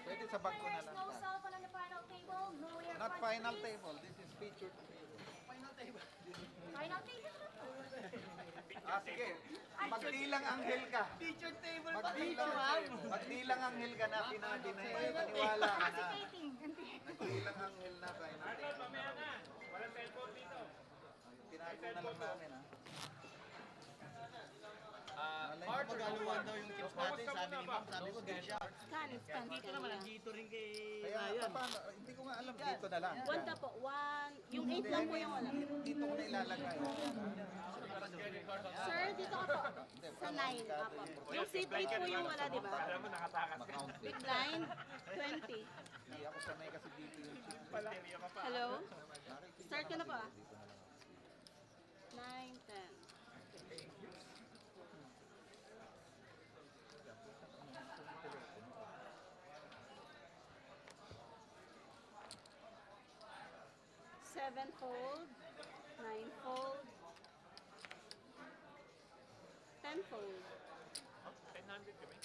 Pwede sa bag ko na lang. No cell phone on the final table. No earphones. Not final table. This is featured table. Final table. Sige. Magdilang anghel ka. Featured table pa Magdilang anghel ka na pinaniwala ka na. Hesitating. Magdilang anghel na tayo. Mamaya na. Walang cellphone dito. Tinago na lang namin ha. Magaluan daw yung chips natin, sabi ni Ma'am, sabi ko din siya. Scan. Dito naman, nandito rin kay Kaya paano, hindi ko nga alam dito na lang. One ka po. One. Yung 8 lang po yung wala. Dito ko na ilalagay. Sir, dito ka po. Sa 9. Apo. Yung zip rate po yung wala, di ba? Alam mo, nakatakas ka. Big line, 20. Hindi ako sanay kasi dito yung chip. Hello? Start ka na po ah. 9, 10. 7-fold, 9-fold, 10-fold. 1000 kami.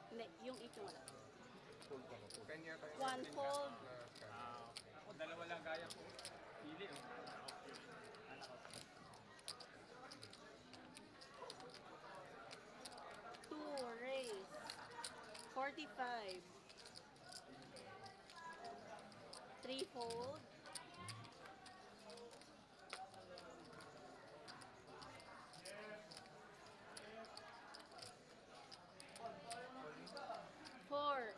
Hindi, yung 8 yung wala. Kanya tayo. 1-fold, Dalawa lang gaya ko. Pili oh. 2 raise, 45, 3-fold, 4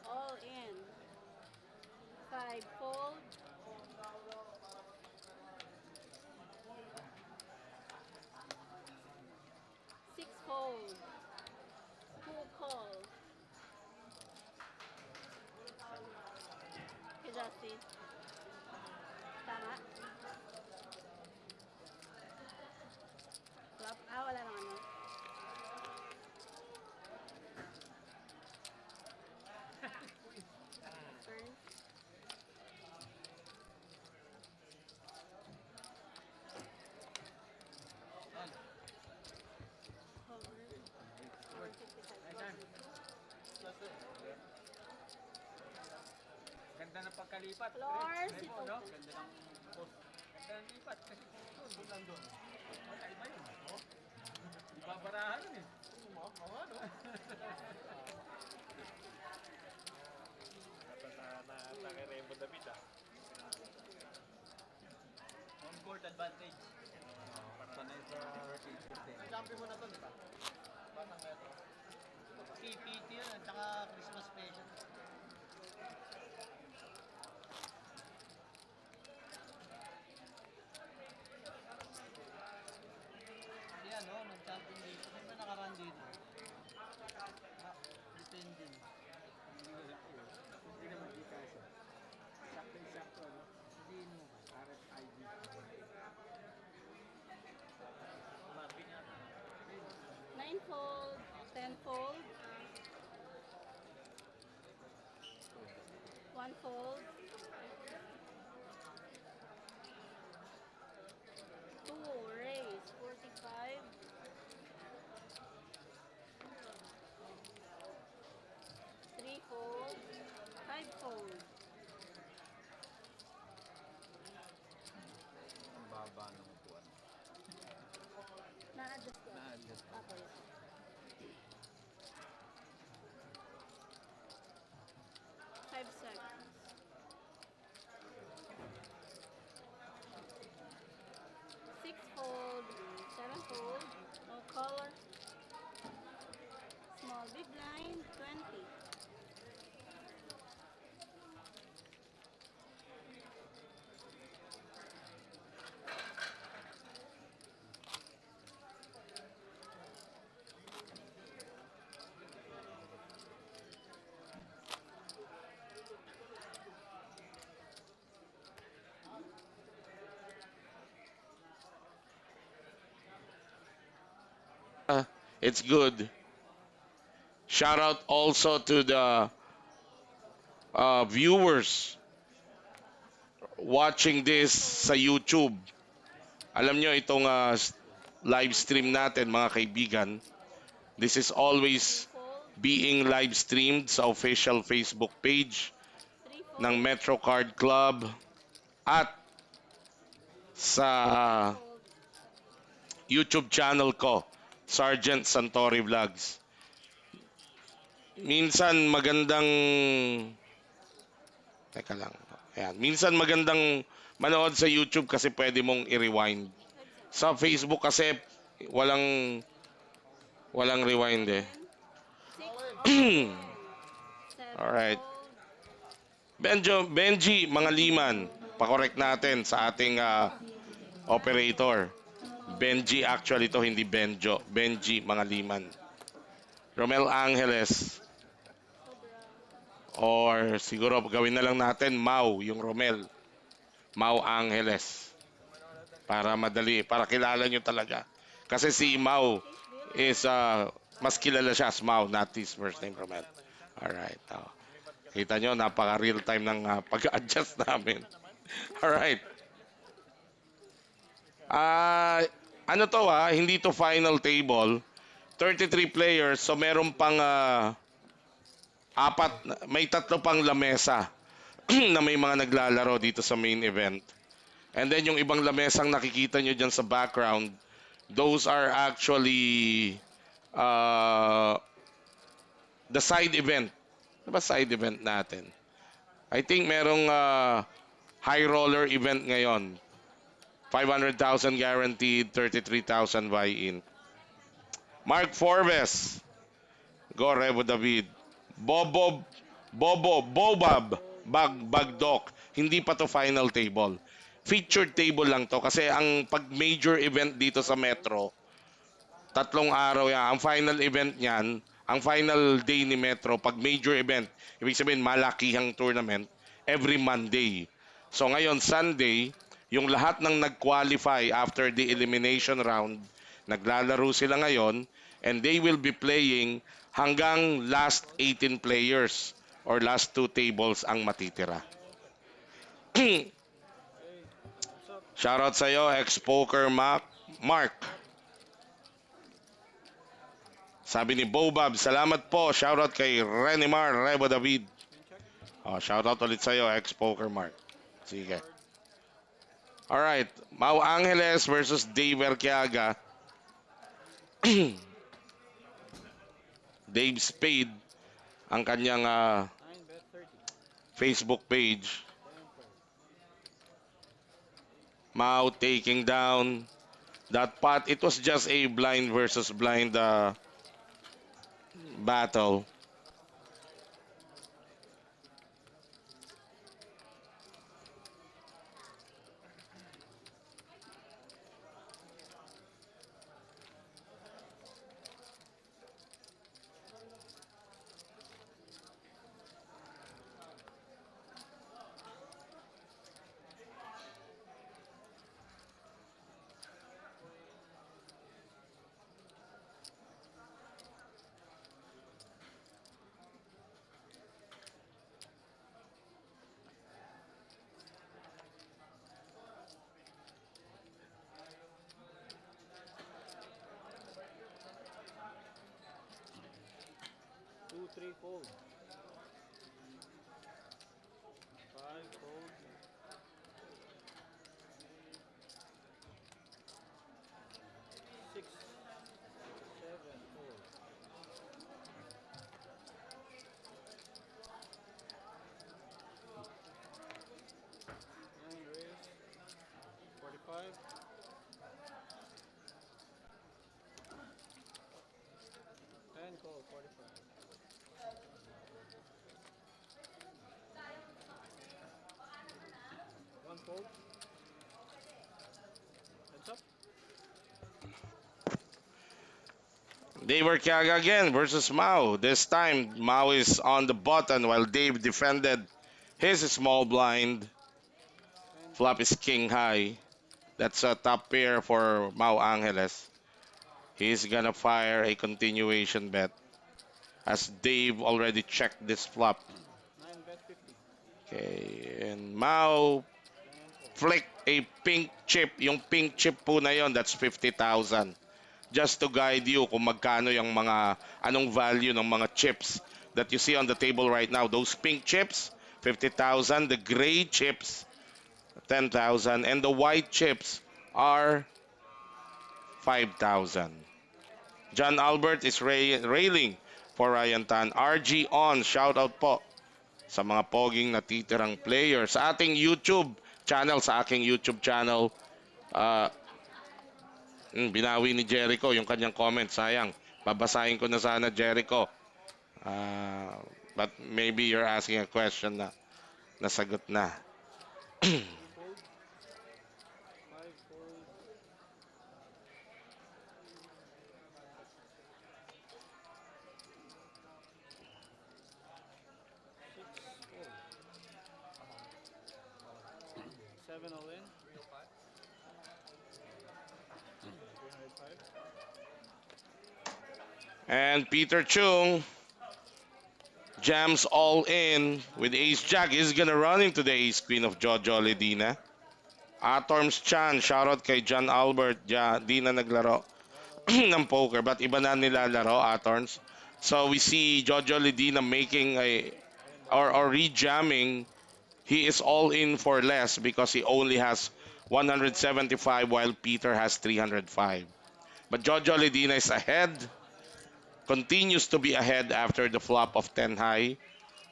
all in, 5-fold, 6-fold, 2 call. Okay, Justin. Tama? Flop? Wala nang ano. Turn. Cover. 455. Ganda ng pagkalipat. Floor, Repo, sit no? open. Ganda ng post. Ganda ng lipat. Kasi doon lang doon. Wala, iba yun. Oh. Ibabarahan yun eh. Oo, no? Naka-rembo David ah. On-board advantage. Sanay sa HFT. Champion mo na to, di ba? Batang na ito. PPT yun, at saka Christmas special. Yan, no? Nag-champion dito. Saan ba nakaraan dito? Depende. Hindi naman di kasi. Sakto-sakto, no? Hindi mo. RFID. Marvin yan. 9-fold, 10-fold, 1-fold, 2 raise, 45, 3-fold, 5-fold, Ang baba ng upuan. na-adjust ko. Na-adjust. Apo, yes. It's good. Shout out also to the viewers watching this sa YouTube. Alam nyo itong live stream natin mga kaibigan. This is always Fold. being live streamed sa official Facebook page 3 ng fold. Metro Card Club at sa 3 fold. YouTube channel ko, Sergeant Santori Vlogs. Minsan magandang Teka lang. Ayan. Minsan magandang manood sa YouTube kasi pwede mong i-rewind. Sa Facebook kasi walang walang rewind eh. 6. 7 Alright. fold. Benji, mga liman. Pa-correct natin sa ating operator. Benji actually to, hindi Benjo. Benji, mga liman. Romel Angeles. Or siguro gawin na lang natin Mau, yung Romel. Mau Angeles. Para madali, para kilala nyo talaga. Kasi si Mau is, mas kilala siya as Mau, not his first name, Romel. Alright. Oh. Kita nyo, napaka-real time ng pag-adjust namin. Alright. Ano to hindi to final table. 33 players, so meron pang may tatlo pang lamesa na may mga naglalaro dito sa main event. And then yung ibang lamesang nakikita nyo dyan sa background, those are actually the side event. Ano ba side event natin? I think merong high roller event ngayon. 500,000 guaranteed, 33,000 buy-in. Mark Forbes. Go, Revo David. Bobab, Bagdok. Hindi pa to final table. Featured table lang to kasi ang pag major event dito sa Metro, 3 araw yan. Ang final event niyan, ang final day ni Metro, pag major event, ibig sabihin malakihang tournament, every Monday. So ngayon, Sunday, yung lahat ng nag-qualify after the elimination round, naglalaro sila ngayon, and they will be playing hanggang last 18 players or last 2 tables ang matitira. Shoutout sa'yo, ex-poker Mark. Sabi ni Bobab, salamat po. Shoutout kay Renimar Revo David. Oh, shoutout ulit sa'yo, ex-poker Mark. Sige. Alright, Mau Angeles versus Dave Erquiaga. Dave Spade ang kanyang 9 bet 30. Facebook page. 10 Mau taking down that pot. It was just a blind versus blind battle.2 3 fold. 5 fold. 6 7 fold. 9 raise. 45. 10 call 45. 1 fold. Heads up. Dave Erquiaga again versus Mau. This time, Mau is on the button while Dave defended his small blind. Flop is king high. That's a top pair for Mau Angeles. He's gonna fire a continuation bet as Dave already checked this flop. 9 bet 50. Okay, and Mao flick a pink chip. Yung pink chip po na yon, that's 50,000. Just to guide you kung magkano yung mga, anong value ng mga chips that you see on the table right now. Those pink chips, 50,000. The gray chips, 10,000. And the white chips are 5,000. John Albert is railing for Ryan Tan. RG on, shout out po sa mga poging natitirang players. Sa ating YouTube channel, sa aking YouTube channel, uh, binawi ni Jericho yung kanyang comment. Sayang, babasahin ko na sana, Jericho. But maybe you're asking a question na nasagot na. 5 fold. 7 all in. 305. And Peter Chung jams all in with Ace Jack. He's gonna run into the Ace Queen of Jojo Ledina. Atorms Chan, shoutout kay John Albert. Di na naglaro ng poker, but iba na nilalaro, Atorms. So we see Jojo Ledina making a or rejamming. He is all in for less because he only has 175 while Peter has 305. But Jojo Ledina is ahead. Continues to be ahead after the flop of 10 high.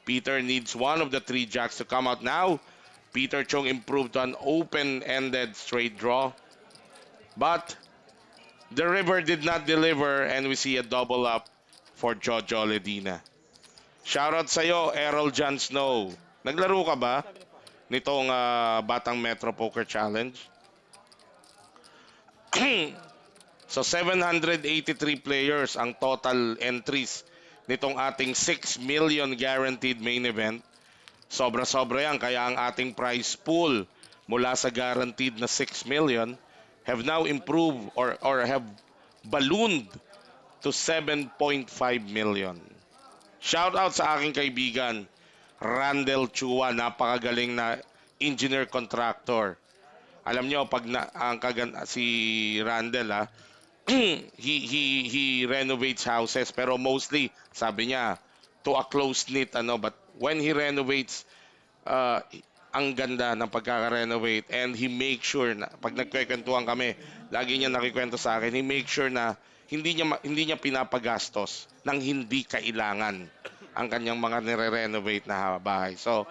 Peter needs one of the 3 jacks to come out now. Peter Chung improved to an open-ended straight draw. But the river did not deliver and we see a double up for Jojo Ledina. Shoutout sa'yo, Errol John Snow. Naglaro ka ba nitong Batang Metro Poker Challenge? So 783 players ang total entries nitong ating 6 million guaranteed main event. Sobra-sobra yan, kaya ang ating prize pool mula sa guaranteed na 6 million have now improved or have ballooned to 7.5 million. Shout out sa aking kaibigan, Randall Chua, napakagaling na engineer contractor. Alam nyo, pag si Randall, he renovates houses, pero mostly, sabi niya, to a close-knit, but when he renovates, ang ganda ng pagkaka-renovate, and he make sure na, pag nagkwekwentuhan kami, lagi niya nakikwento sa akin, he make sure na hindi niya pinapagastos ng hindi kailangan ang kanyang mga nire-renovate na bahay. So,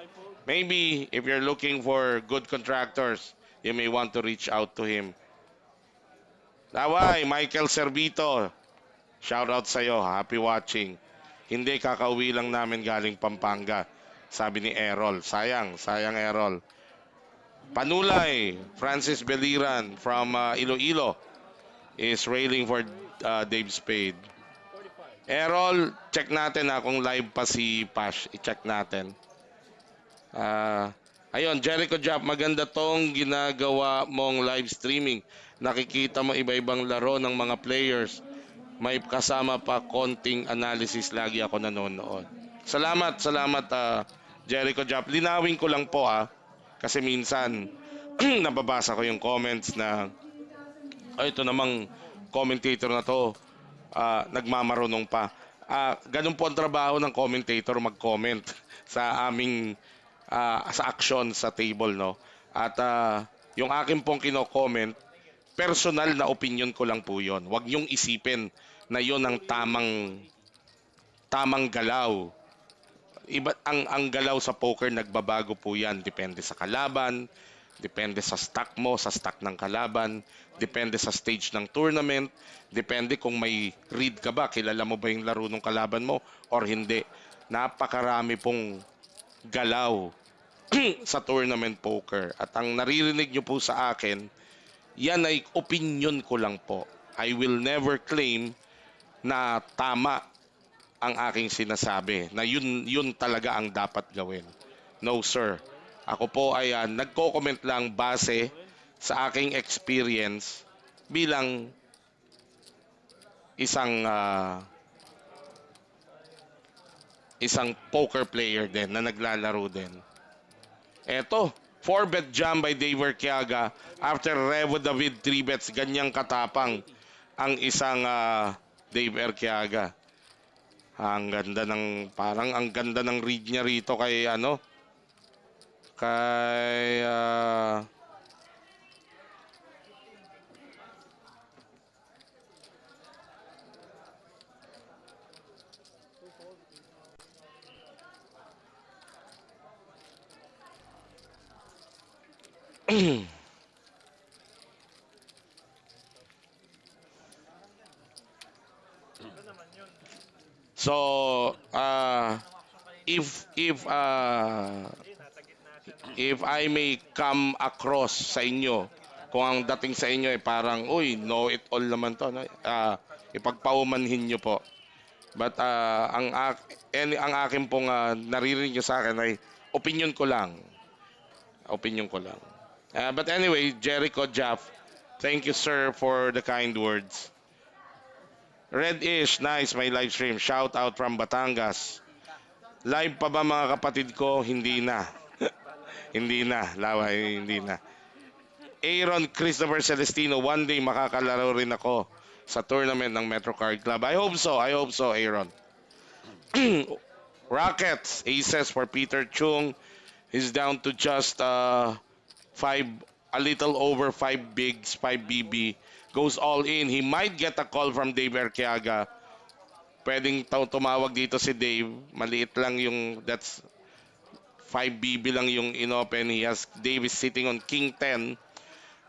maybe, if you're looking for good contractors, you may want to reach out to him. Daway, Michael Servito. Shout out sa'yo. Happy watching. Hindi, kakauwi lang namin galing Pampanga. Sabi ni Errol. Sayang Errol. Panulay, Francis Beliran from Iloilo is railing for Dave Spade. 45. Errol, check natin kung live pa si Pash. I-check natin. Ayun, Jericho Jap, maganda tong ginagawa mong live streaming. Nakikita mo iba-ibang laro ng mga players. May kasama pa konting analysis, lagi ako nanonood. Salamat Jericho Jap. Linawin ko lang po kasi minsan nababasa ko yung comments na ito namang commentator na to nagmamarunong pa. Ganun po ang trabaho ng commentator, mag-comment sa aming sa action sa table, no? At yung akin pong kino-comment, personal na opinion ko lang po yon. Huwag niyong isipin na yon ang tamang galaw. Ang galaw sa poker nagbabago po yan. Depende sa kalaban, depende sa stack mo, sa stack ng kalaban, depende sa stage ng tournament, depende kung may read ka ba, kilala mo ba yung laro ng kalaban mo or hindi. Napakarami pong galaw sa tournament poker. At ang naririnig nyo po sa akin, yan ay opinion ko lang po. I will never claim na tama ang aking sinasabi, na yun talaga ang dapat gawin. No sir. Ako po ay nagko-comment lang base sa aking experience bilang isang isang poker player din na naglalaro din. Eto, 4-bet jam by Dave Urquiaga after Revo David 3-bets. Ganyang katapang ang isang Dave Urquiaga. Ang ganda ng, parang ang ganda ng read niya rito kay ano, kay so if I may come across sa inyo, kung ang dating sa inyo ay parang, uy, know it all naman to, no? Ipagpaumanhin nyo po. But ang akin pong naririnig nyo sa akin ay opinion ko lang. Opinion ko lang. But anyway, Jericho Jaff, thank you sir for the kind words. Red-ish, nice, my live stream. Shout out from Batangas. Live pa ba mga kapatid ko? Hindi na. Hindi na. Laway, hindi na. Aaron Christopher Celestino, one day makakalaro rin ako sa tournament ng Metro Card Club. I hope so, Aaron. Rockets, aces for Peter Chung. He's down to just a little over 5 bigs, 5 BB. Goes all in. He might get a call from Dave Urquiaga. Pwedeng tumawag dito si Dave. Maliit lang yung, that's 5 BB lang yung inopen. Dave is sitting on King 10.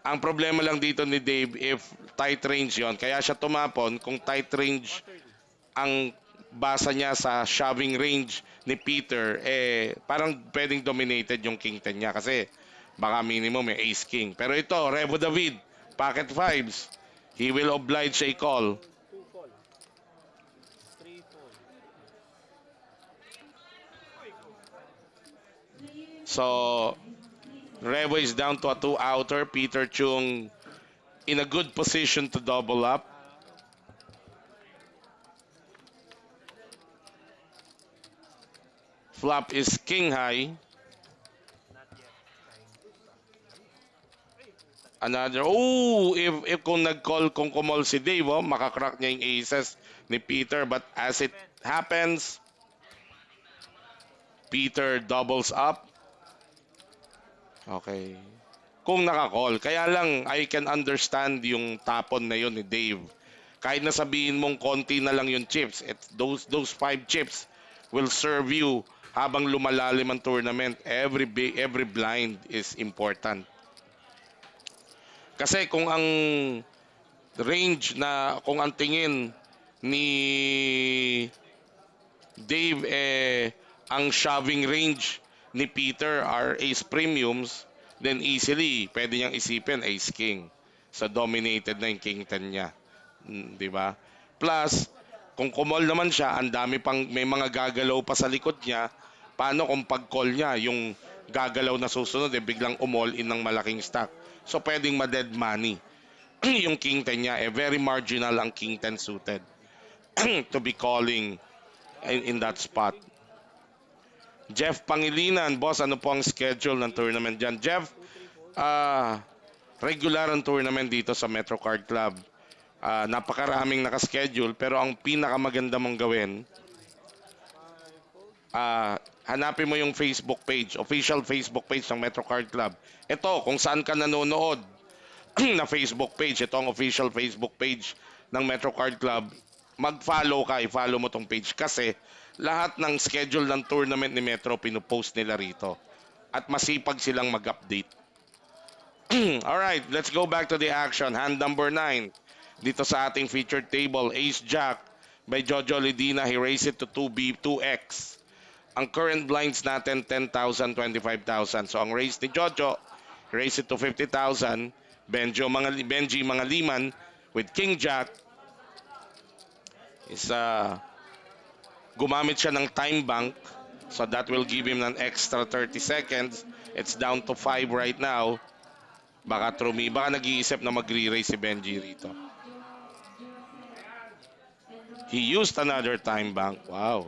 Ang problema lang dito ni Dave, if tight range yon, kaya siya tumapon, kung tight range ang basa niya sa shoving range ni Peter, parang pwedeng dominated yung King 10 niya kasi baka minimum may ace king. Pero ito, Revo David, pocket fives. He will oblige a call. 2 fall. 3 fall. So, Revo is down to a 2 outer. Peter Chung in a good position to double up. Flop is king high. Another, if kung nag-call, kung kumol si Dave, makakrack niya yung aces ni Peter. But as it happens, Peter doubles up. Okay. Kung naka-call. Kaya lang, I can understand yung tapon na yun ni Dave. Kahit na sabihin mong konti na lang yung chips, those 5 chips will serve you habang lumalalim ang tournament. Every blind is important. Kasi kung ang range na, kung ang tingin ni Dave, ang shoving range ni Peter are ace premiums, then easily, pwede niyang isipin ace king. So dominated na yung king 10 niya. Di ba? Plus, kung kumol naman siya, ang dami pang, may mga gagalaw pa sa likod niya. Paano kung pag-call niya, yung gagalaw na susunod, biglang umall in ng malaking stack. So pwedeng ma-dead money. Yung king 10 niya, very marginal ang king 10 suited to be calling in that spot. Jeff Pangilinan, boss, ano po ang schedule ng tournament dyan? Jeff, regular ang tournament dito sa Metro Card Club. Napakaraming nakaschedule, pero ang pinakamaganda mong gawin, hanapin mo yung Facebook page, official Facebook page ng Metro Card Club. Ito, kung saan ka nanonood na Facebook page, ito ang official Facebook page ng Metro Card Club. Mag-follow ka, i-follow mo tong page kasi lahat ng schedule ng tournament ni Metro pinupost nila rito. At masipag silang mag-update. Alright, let's go back to the action. Hand number 9. Dito sa ating featured table, Ace Jack by Jojo Lidina. He raised it to 2x. Ang current blinds natin, 10,000, 25,000. So ang raise ni Jojo, raise it to 50,000. Benji mga liman with King Jack is gumamit siya ng time bank. So that will give him an extra 30 seconds. It's down to 5 right now. Baka nag-iisip na magre-raise si Benji rito. He used another time bank. Wow.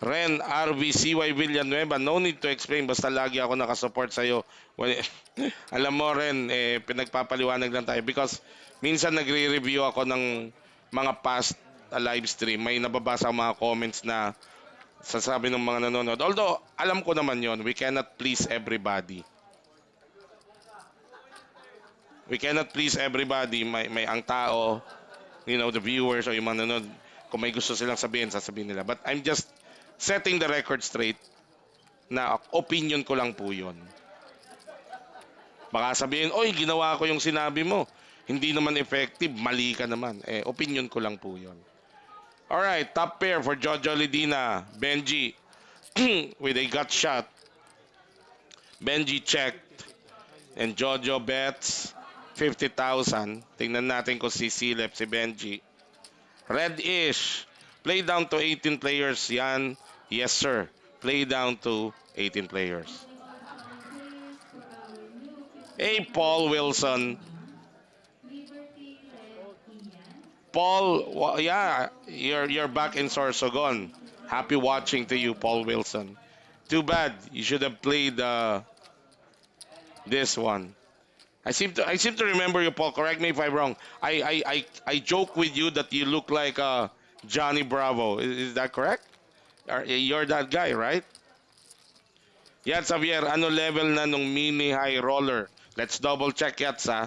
Ren, RV, CY Villanueva, no need to explain. Basta lagi ako nakasupport sa'yo. Well, alam mo, Ren, pinagpapaliwanag lang tayo because minsan nagre-review ako ng mga past live stream. May nababasa akong mga comments na sasabi ng mga nanonood. Although, alam ko naman yon, we cannot please everybody. We cannot please everybody. May ang tao, the viewers o yung mga nanonood, kung may gusto silang sabihin, sasabihin nila. But I'm just setting the record straight na opinion ko lang po yun. Baka sabihin, oy, ginawa ko yung sinabi mo. Hindi naman effective, mali ka naman. Opinion ko lang po yun. Alright, top pair for Jojo Lidina. Benji with a gut shot. Benji checked. And Jojo bets 50,000. Tingnan natin kung sisilip si Benji. Red-ish. Play down to 18 players. Yan. Yes, sir. Play down to 18 players. Hey, Paul Wilson. Paul, yeah, you're back in Sorsogon. Happy watching to you, Paul Wilson. Too bad you should have played this one. I seem to remember you, Paul. Correct me if I'm wrong. I joke with you that you look like Johnny Bravo. Is that correct? You're that guy, right? Yat Xavier, ano level na nung mini high roller? Let's double check Yats ha.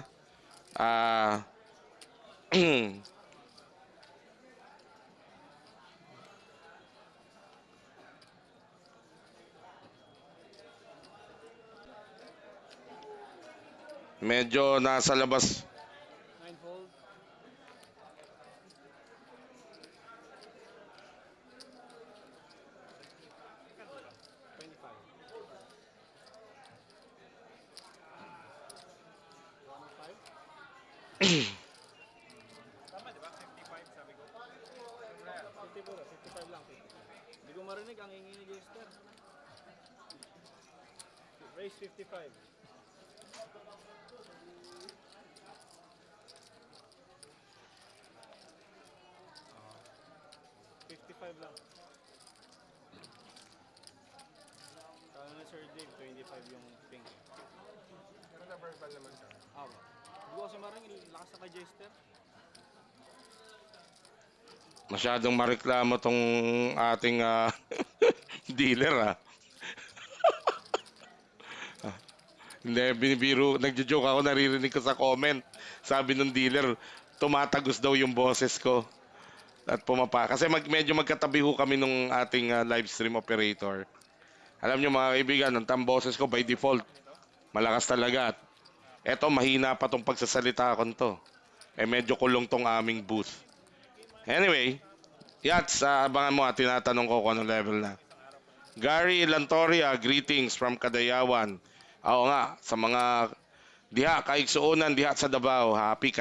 Medyo nasa labas. 9-fold. Tama, di ba? 55 sabi ko. 55 lang. Hindi ko marinig ang hingi ni Jester. Raise 55. Lang. Sabi na Sir Dave, 25 yung pink. Pero na-verbal naman siya. Hindi ko kasi marinig, lakas na kay Jester. Masyadong mareklamo tong ating dealer Hindi, binibiro, nagjo-joke ako, naririnig ko sa comment. Sabi ng dealer, tumatagos daw yung boses ko. At pumapa. Kasi medyo magkatabi ho kami nung ating live stream operator. Alam nyo mga kaibigan, ang boses ko by default, malakas talaga. At eto, mahina pa tong pagsasalita ko to. Medyo kulong tong aming booth. Anyway, Yats, abangan mo tinatanong ko kung anong level na. Gary Lantoria, greetings from Kadayawan. Oo nga, sa mga diha, kaigsuunan, diha sa Davao, happy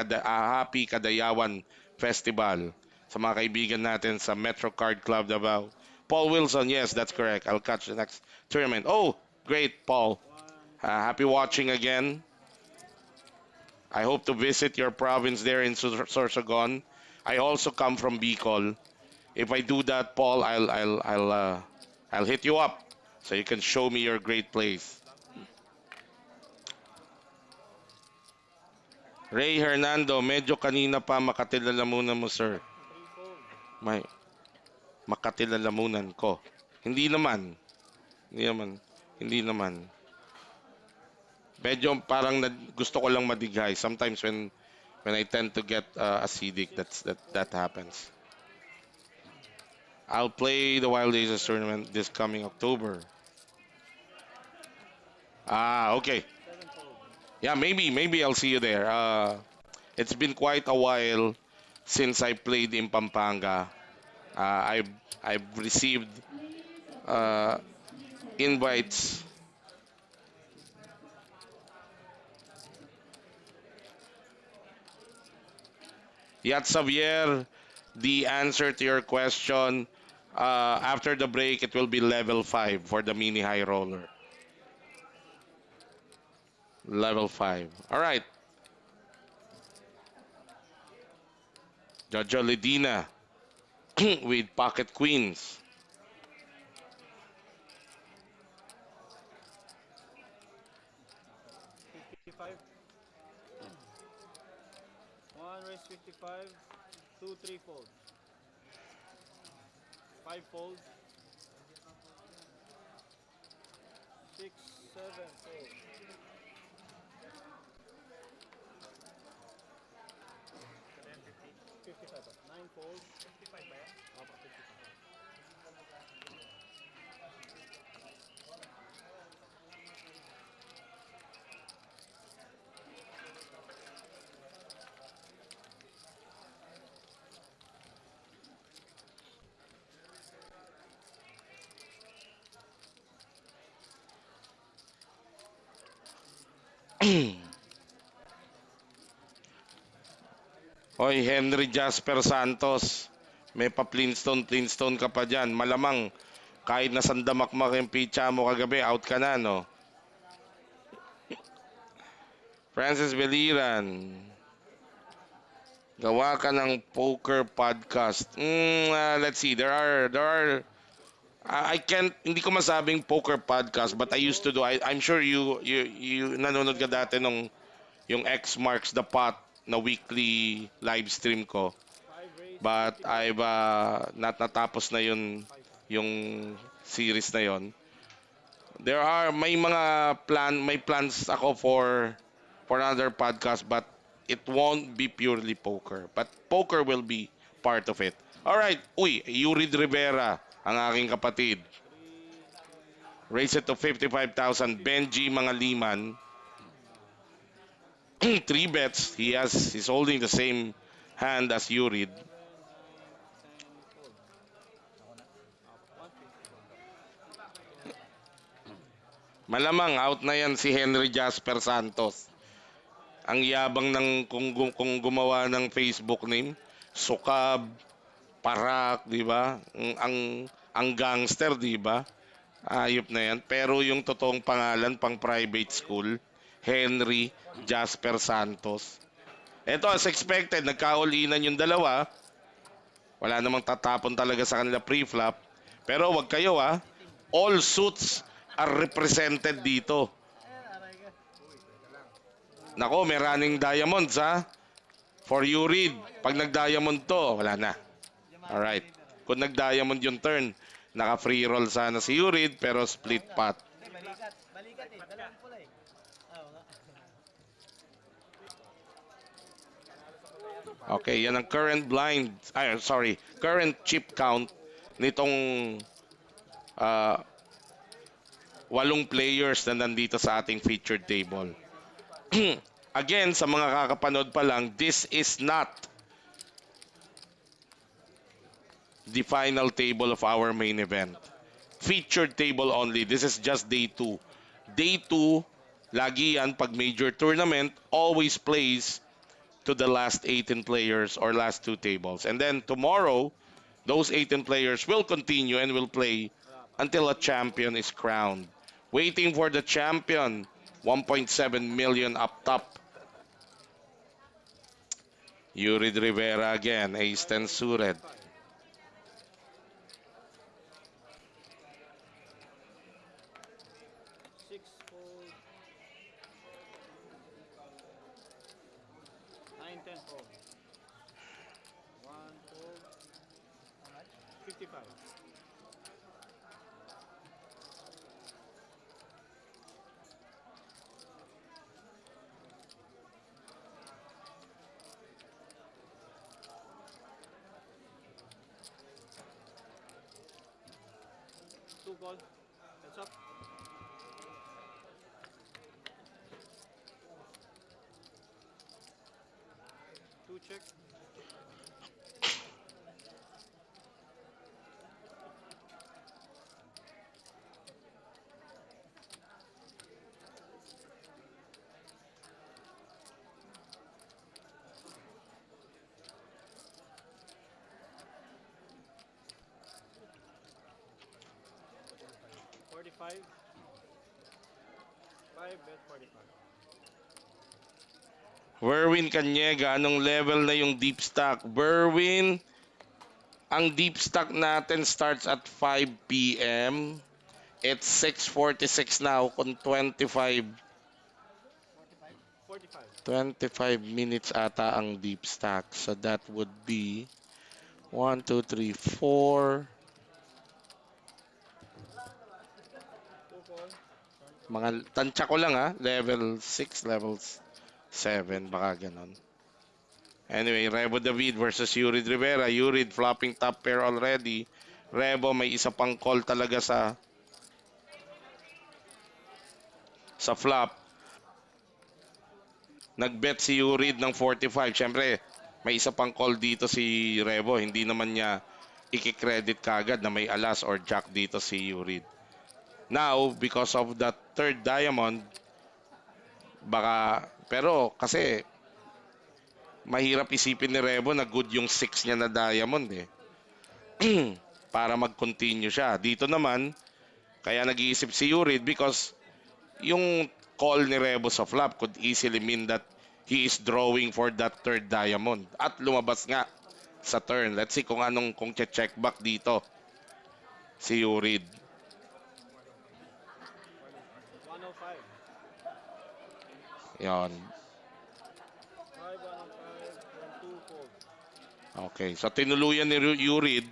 Kadayawan Festival. Sa mga kaibigan natin sa Metro Card Club Davao. Paul Wilson, yes, that's correct. I'll catch the next tournament. Oh, great, Paul. Happy watching again. I hope to visit your province there in Sorsogon. I also come from Bicol. If I do that, Paul, I'll hit you up so you can show me your great place. Ray Hernando, medyo kanina pa makatila muna mo, sir. May makatila-lamunan ko. Hindi naman. Medyo parang gusto ko lang madighay. Sometimes when I tend to get acidic, that happens. I'll play the Wild Aces tournament this coming October. Okay. Yeah, maybe I'll see you there. It's been quite a while since I played in Pampanga. I've received invites. Yat Xavier, the answer to your question, after the break, it will be level 5 for the mini high roller. Level 5. Alright. Jojo Ledina with pocket queens. 55. 1 raise 55. 2, 3 fold. 5 fold. 6, 7 fold. 55 ba? 9 fold. 55 ba yan? Opo, 55. Hoy, Henry Jasper Santos. May pa Flintstone ka pa dyan. Malamang, kahit na sandamakmak yung pitcha mo kagabi, out ka na, no? Francis Beliran. Gawa ka ng poker podcast. Let's see. I can't, hindi ko masabing poker podcast, but I used to do. I'm sure you nanonood ka dati nung yung X marks the pot na weekly live stream ko. 5 raise But 55. I've natapos na yung series na yon. May plans ako for another podcast, but it won't be purely poker. But poker will be part of it. All right. Uy, Yurid Rivera, ang aking kapatid. 3, Raise it to 55,000. Benji Mangaliman. 3 bets. He's holding the same hand as Yurid. 7, 9, 10 fold. 150. Malamang out na yan si Henry Jasper Santos. Ang yabang ng kung gumawa ng Facebook name, Sukab, Parak, 'di ba? Ang gangster, 'di ba? Ayop na yan. Pero yung totoong pangalan pang private school, Henry Jasper Santos. Ito, as expected, nagkaulinan yung dalawa. Wala namang tatapon talaga sa kanila pre-flop. Pero wag kayo all suits are represented dito. Nako, may running diamonds for you read. Pag nag-diamond to, wala na. Alright. Kung nag-diamond yung turn, naka-free roll sana si Yurid, pero split pot. Balikat eh. Dalawang pula eh. Okay, yan ang current current chip count nitong 8 players na nandito sa ating featured table. Again, sa mga kakapanood pa lang, this is not the final table of our main event. Featured table only. This is just day 2. Day 2, lagi yan pag major tournament, always plays to the last 18 players or last 2 tables. And then tomorrow, those 18 players will continue and will play until a champion is crowned. Waiting for the champion, 1.7 million up top. Yurid Rivera again, ace 10 suited. 6 fold. 9, 10 fold. 1 fold. 55. Two call. Heads up. Two check. $45. 5 bet 45. Berwin Kanyega, anong level na yung deep stack? Berwin, ang deep stack natin starts at 5 p.m. It's 6:46 now kung 25 minutes ata ang deep stack. So that would be 1, 2, 3, 4. Mga tansya ko lang ha. Level 6, level 7. Baka ganon. Anyway, Rebo David versus Yurid Rivera. Yurid flopping top pair already. Rebo may isa pang call talaga sa flop. Nagbet si Yurid ng 45. Siyempre, may isa pang call dito si Rebo. Hindi naman niya ikikredit kagad na may alas or jack dito si Yurid. Now, because of that third diamond, baka, pero kasi mahirap isipin ni Rebo na good yung 6 niya na diamond eh. Para mag-continue siya. Dito naman, kaya nag-iisip si Yurid because yung call ni Rebo sa flop could easily mean that he is drawing for that third diamond. At lumabas nga sa turn. Let's see kung check back dito si Yurid. 105. Yon. 5, 105, 1, 2 fold. Okay, so tinuluyan ni Yurid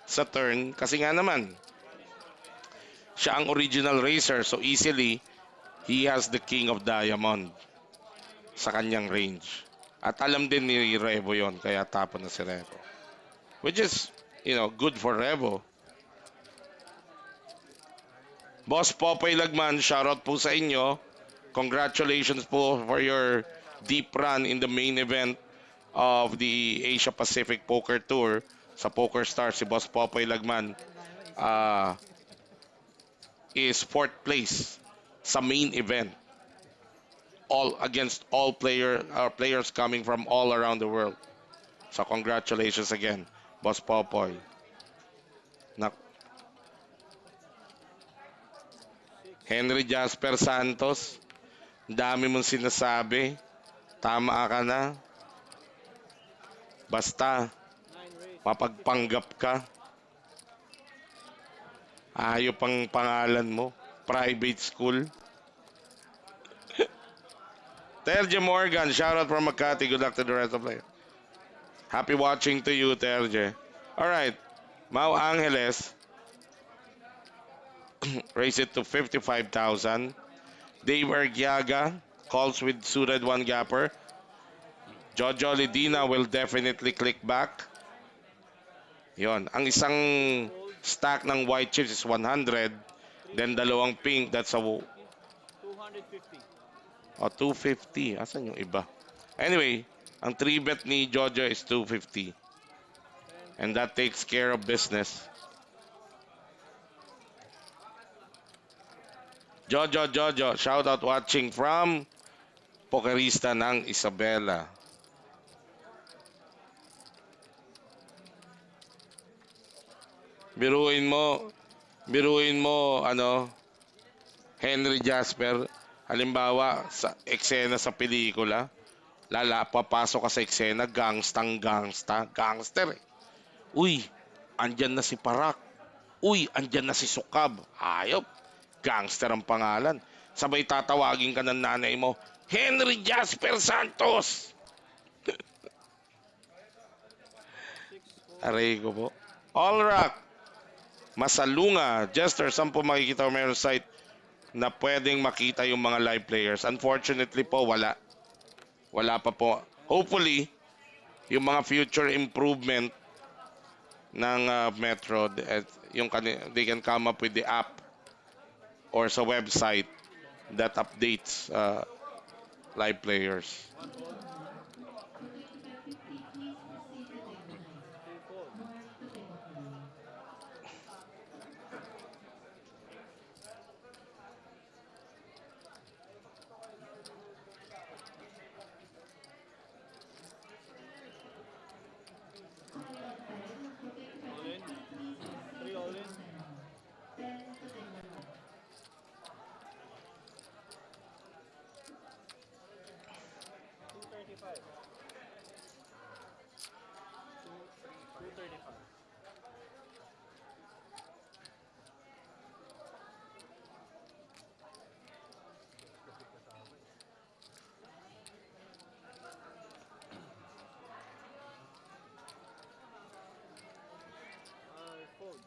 sa turn kasi nga naman siya ang original racer so easily he has the king of diamond sa kanyang range. At alam din ni Revo yon kaya tapon na si Revo. Which is, good for Revo. Boss Popoy Lagman, shoutout po sa inyo. Congratulations po for your deep run in the main event of the Asia Pacific Poker Tour sa Poker Stars. Si Boss Popoy Lagman is 4th place sa main event. All against all players coming from all around the world. So congratulations again, Boss Popoy. Henry Jasper Santos, dami mong sinasabi. Tama ka na. Basta, 9 race. mapagpanggap ka. Ayop ang pangalan mo. Private school. Terje Morgan, shoutout from Makati. Good luck to the rest of the players. Happy watching to you, Terje. Alright, Mau Angeles. Raise it to 55,000. Dave Ergiaga calls with suited one gapper. Jojo Lidina will definitely click back. Yon. Ang isang stack ng white chips is 100. Then dalawang pink, that's a 250. 250. Asan yung iba? Anyway, ang 3-bet ni Jojo is 250. And that takes care of business. Jojo, shout out watching from Pokerista ng Isabela. Biruin mo, Henry Jasper, halimbawa, sa eksena sa pelikula, papasok ka sa eksena, gangster eh. Uy, andyan na si Parak. Uy, andyan na si Sukab. Ayop, gangster ang pangalan. Sabay tatawagin ka ng nanay mo, Henry Jasper Santos. Aray ko po. All rock. Masalunga, Jester, saan po makikita o meron site na pwedeng makita yung mga live players? Unfortunately po, wala. Wala pa po. Hopefully, yung mga future improvement ng Metro, they can come up with the app or sa website that updates live players. All in. 3 all in. 235. Fold.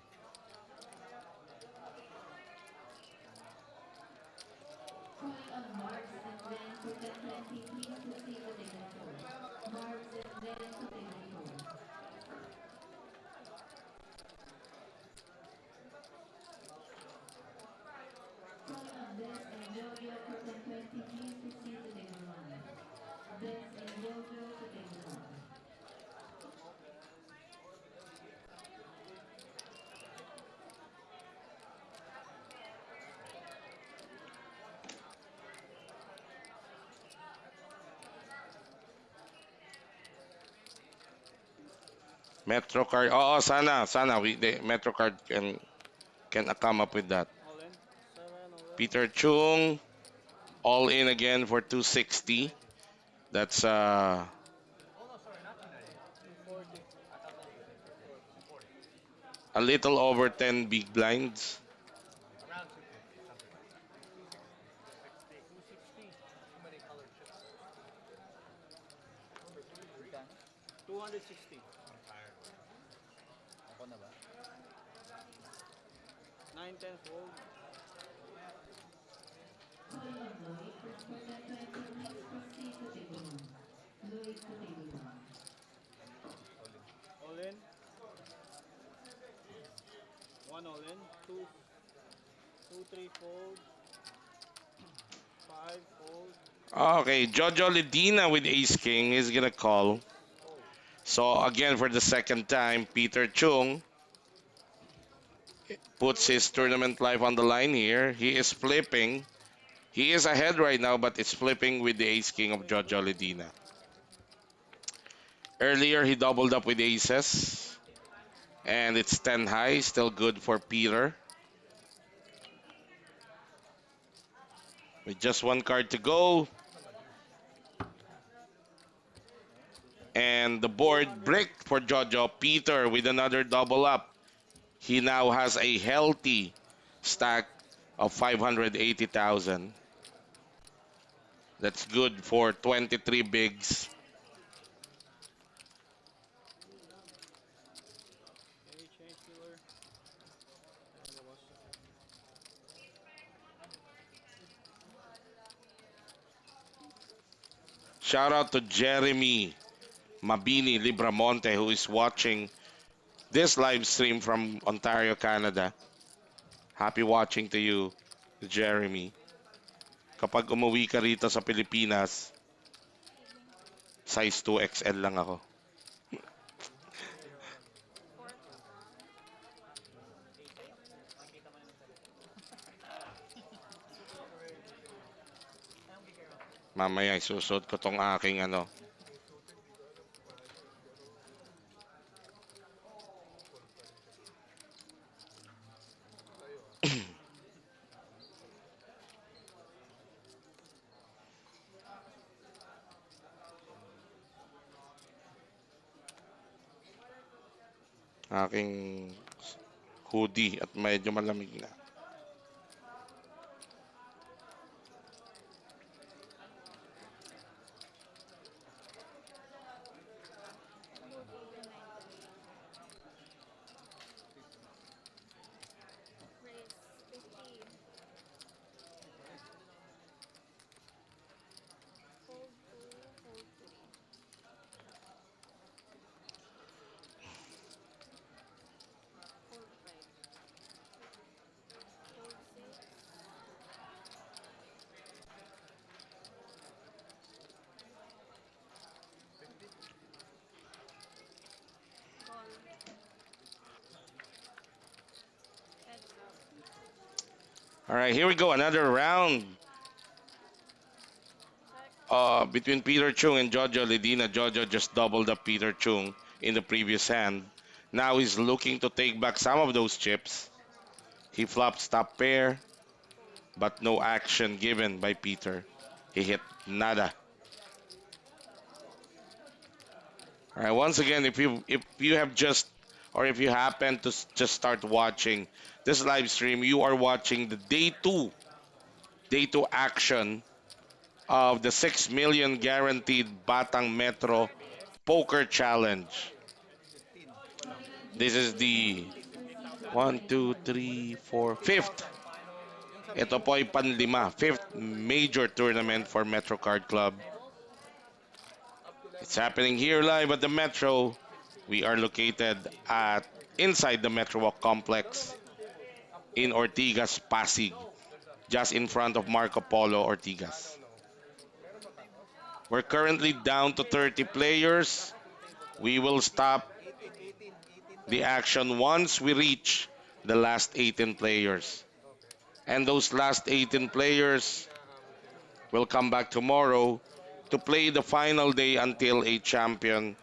Metro card. Oo, sana Metro card can come up with that. All in. 7, all in. Peter Chung all in again for 260. That's Oh, no, sorry, not 290. 240. I thought that was 240. a little over 10 big blinds. Around 250, something like that. 260. Too many colored chips. 260. I'm tired. Ako na ba? 9, 10 fold. All in. 1 all in. 2, 3 fold. 5 fold. Okay, Jojo Ledina with Ace King is gonna call. So again for the second time, Peter Chung puts his tournament life on the line here. He is flipping. He is ahead right now, but it's flipping with the Ace King of Jojo Ledina. Earlier, he doubled up with aces. And it's 10 high, still good for Peter. With just one card to go. And the board bricked for Jojo. Peter with another double up. He now has a healthy stack of 580,000. That's good for 23 bigs. Okay, change dealer. And it was Shout out to Jeremy Mabini Libramonte who is watching this live stream from Ontario, Canada. Happy watching to you, Jeremy. Kapag umuwi ka rito sa Pilipinas, size 2XL lang ako. Mamaya isusot ko tong aking ano. Aking hoodie at medyo malamig na. All right, here we go. Another round between Peter Chung and Jojo Ledina. Jojo just doubled up Peter Chung in the previous hand. Now he's looking to take back some of those chips. He flops top pair, but no action given by Peter. He hit nada. All right, once again, if you have just or if you happen to just start watching this live stream, you are watching the day two action of the 6 million guaranteed Batang Metro Poker Challenge. This is the one, two, three, four, fifth. Ito po ay panlima, fifth major tournament for Metro Card Club. It's happening here live at the Metro. We are located at inside the Metro Walk Complex in Ortigas, Pasig, just in front of Marco Polo Ortigas. We're currently down to 30 players. We will stop the action once we reach the last 18 players. And those last 18 players will come back tomorrow to play the final day until a champion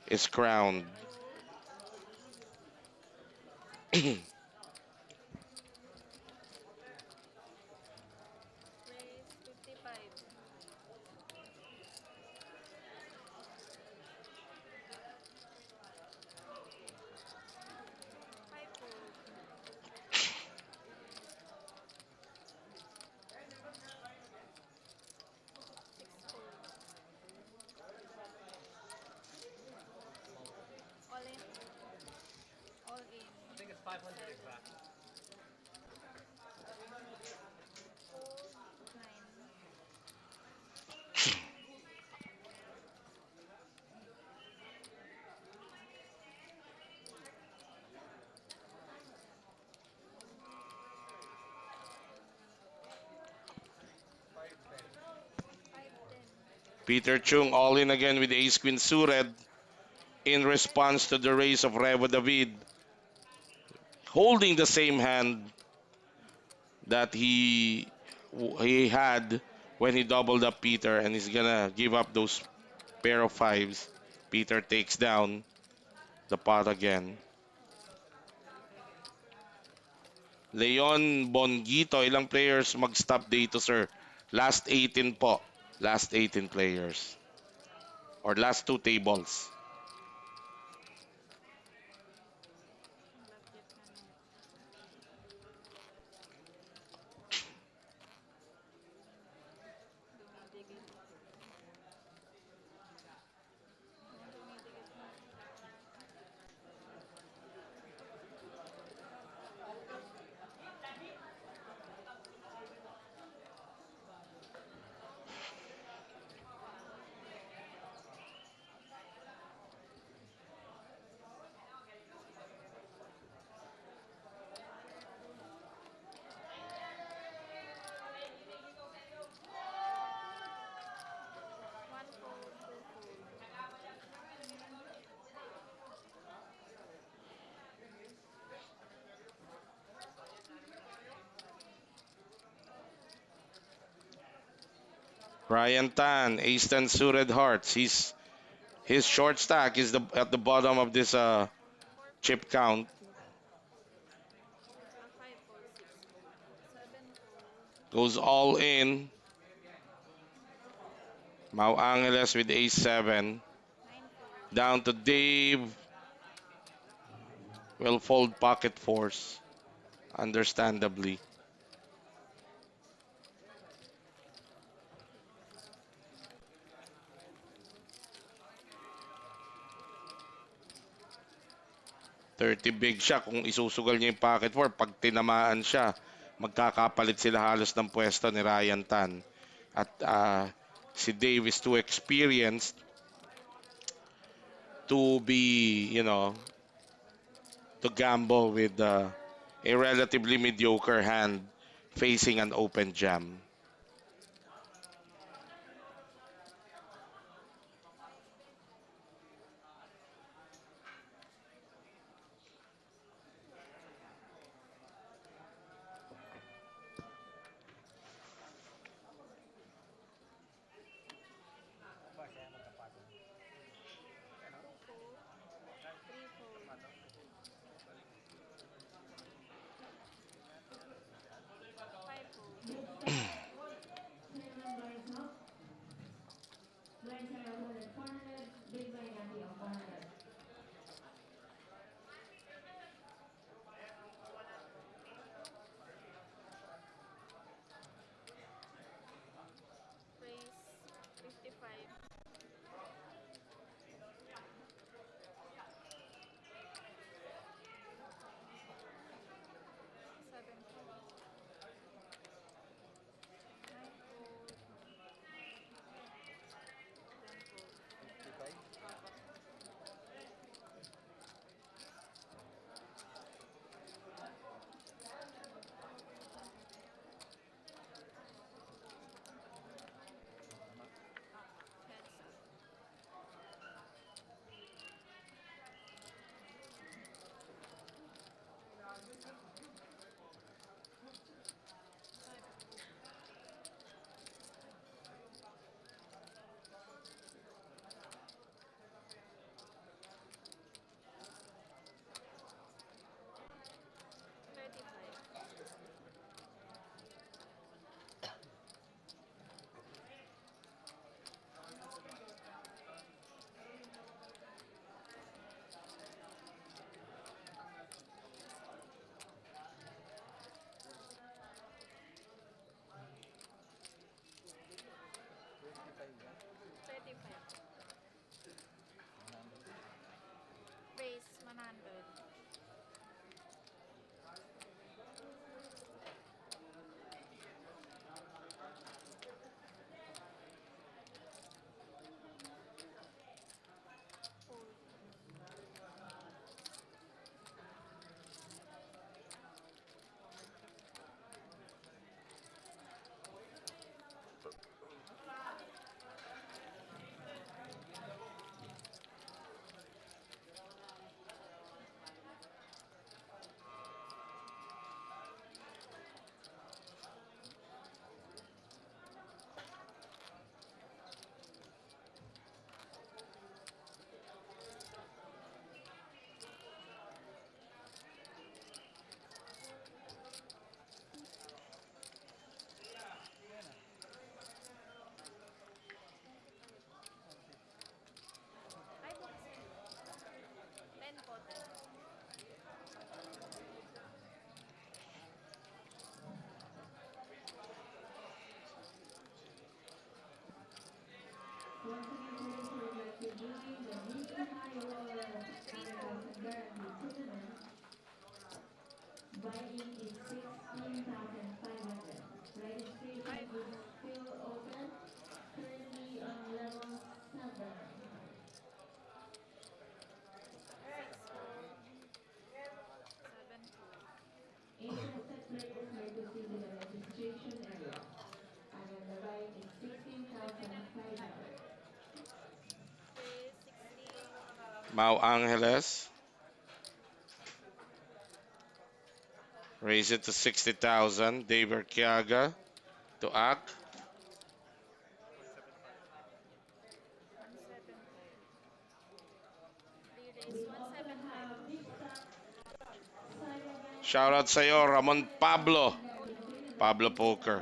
is crowned. Raise 55. Five fold. Six fold. All in. All in. I think it's 500 exact. 9. Five, 10. Peter Chung all in again with Ace Queen suited in response to the raise of Revo David, holding the same hand that he had when he doubled up Peter, and he's gonna give up those pair of fives. Peter takes down the pot again. Leon Bongito, ilang players mag-stop dito, sir? Last 18 po. Last 18 players. Or last two tables. Love jet na no. Dumidikit. Dumidikit na. One fold, two fold. Ryan Tan, Ace 10 suited hearts. His short stack is at the bottom of this Four chip fold. count. Five fold, six fold. Seven fold. Goes all in. Mau Angeles with Ace 7. Nine fold. Down to Dave. Will fold pocket force. Understandably. $30 big siya kung isusugal niya yung pocket four. Pag tinamaan siya, magkakapalit sila halos ng pwesto ni Ryan Tan. At si Dave is too experienced to be, to gamble with a relatively mediocre hand facing an open jam. Two fold. Three fold. Five fold. Mau Angeles. Raise it to 60,000. Dave Arquiaga to act. 175. Shout out sa'yo, Ramon Pablo. Pablo Poker.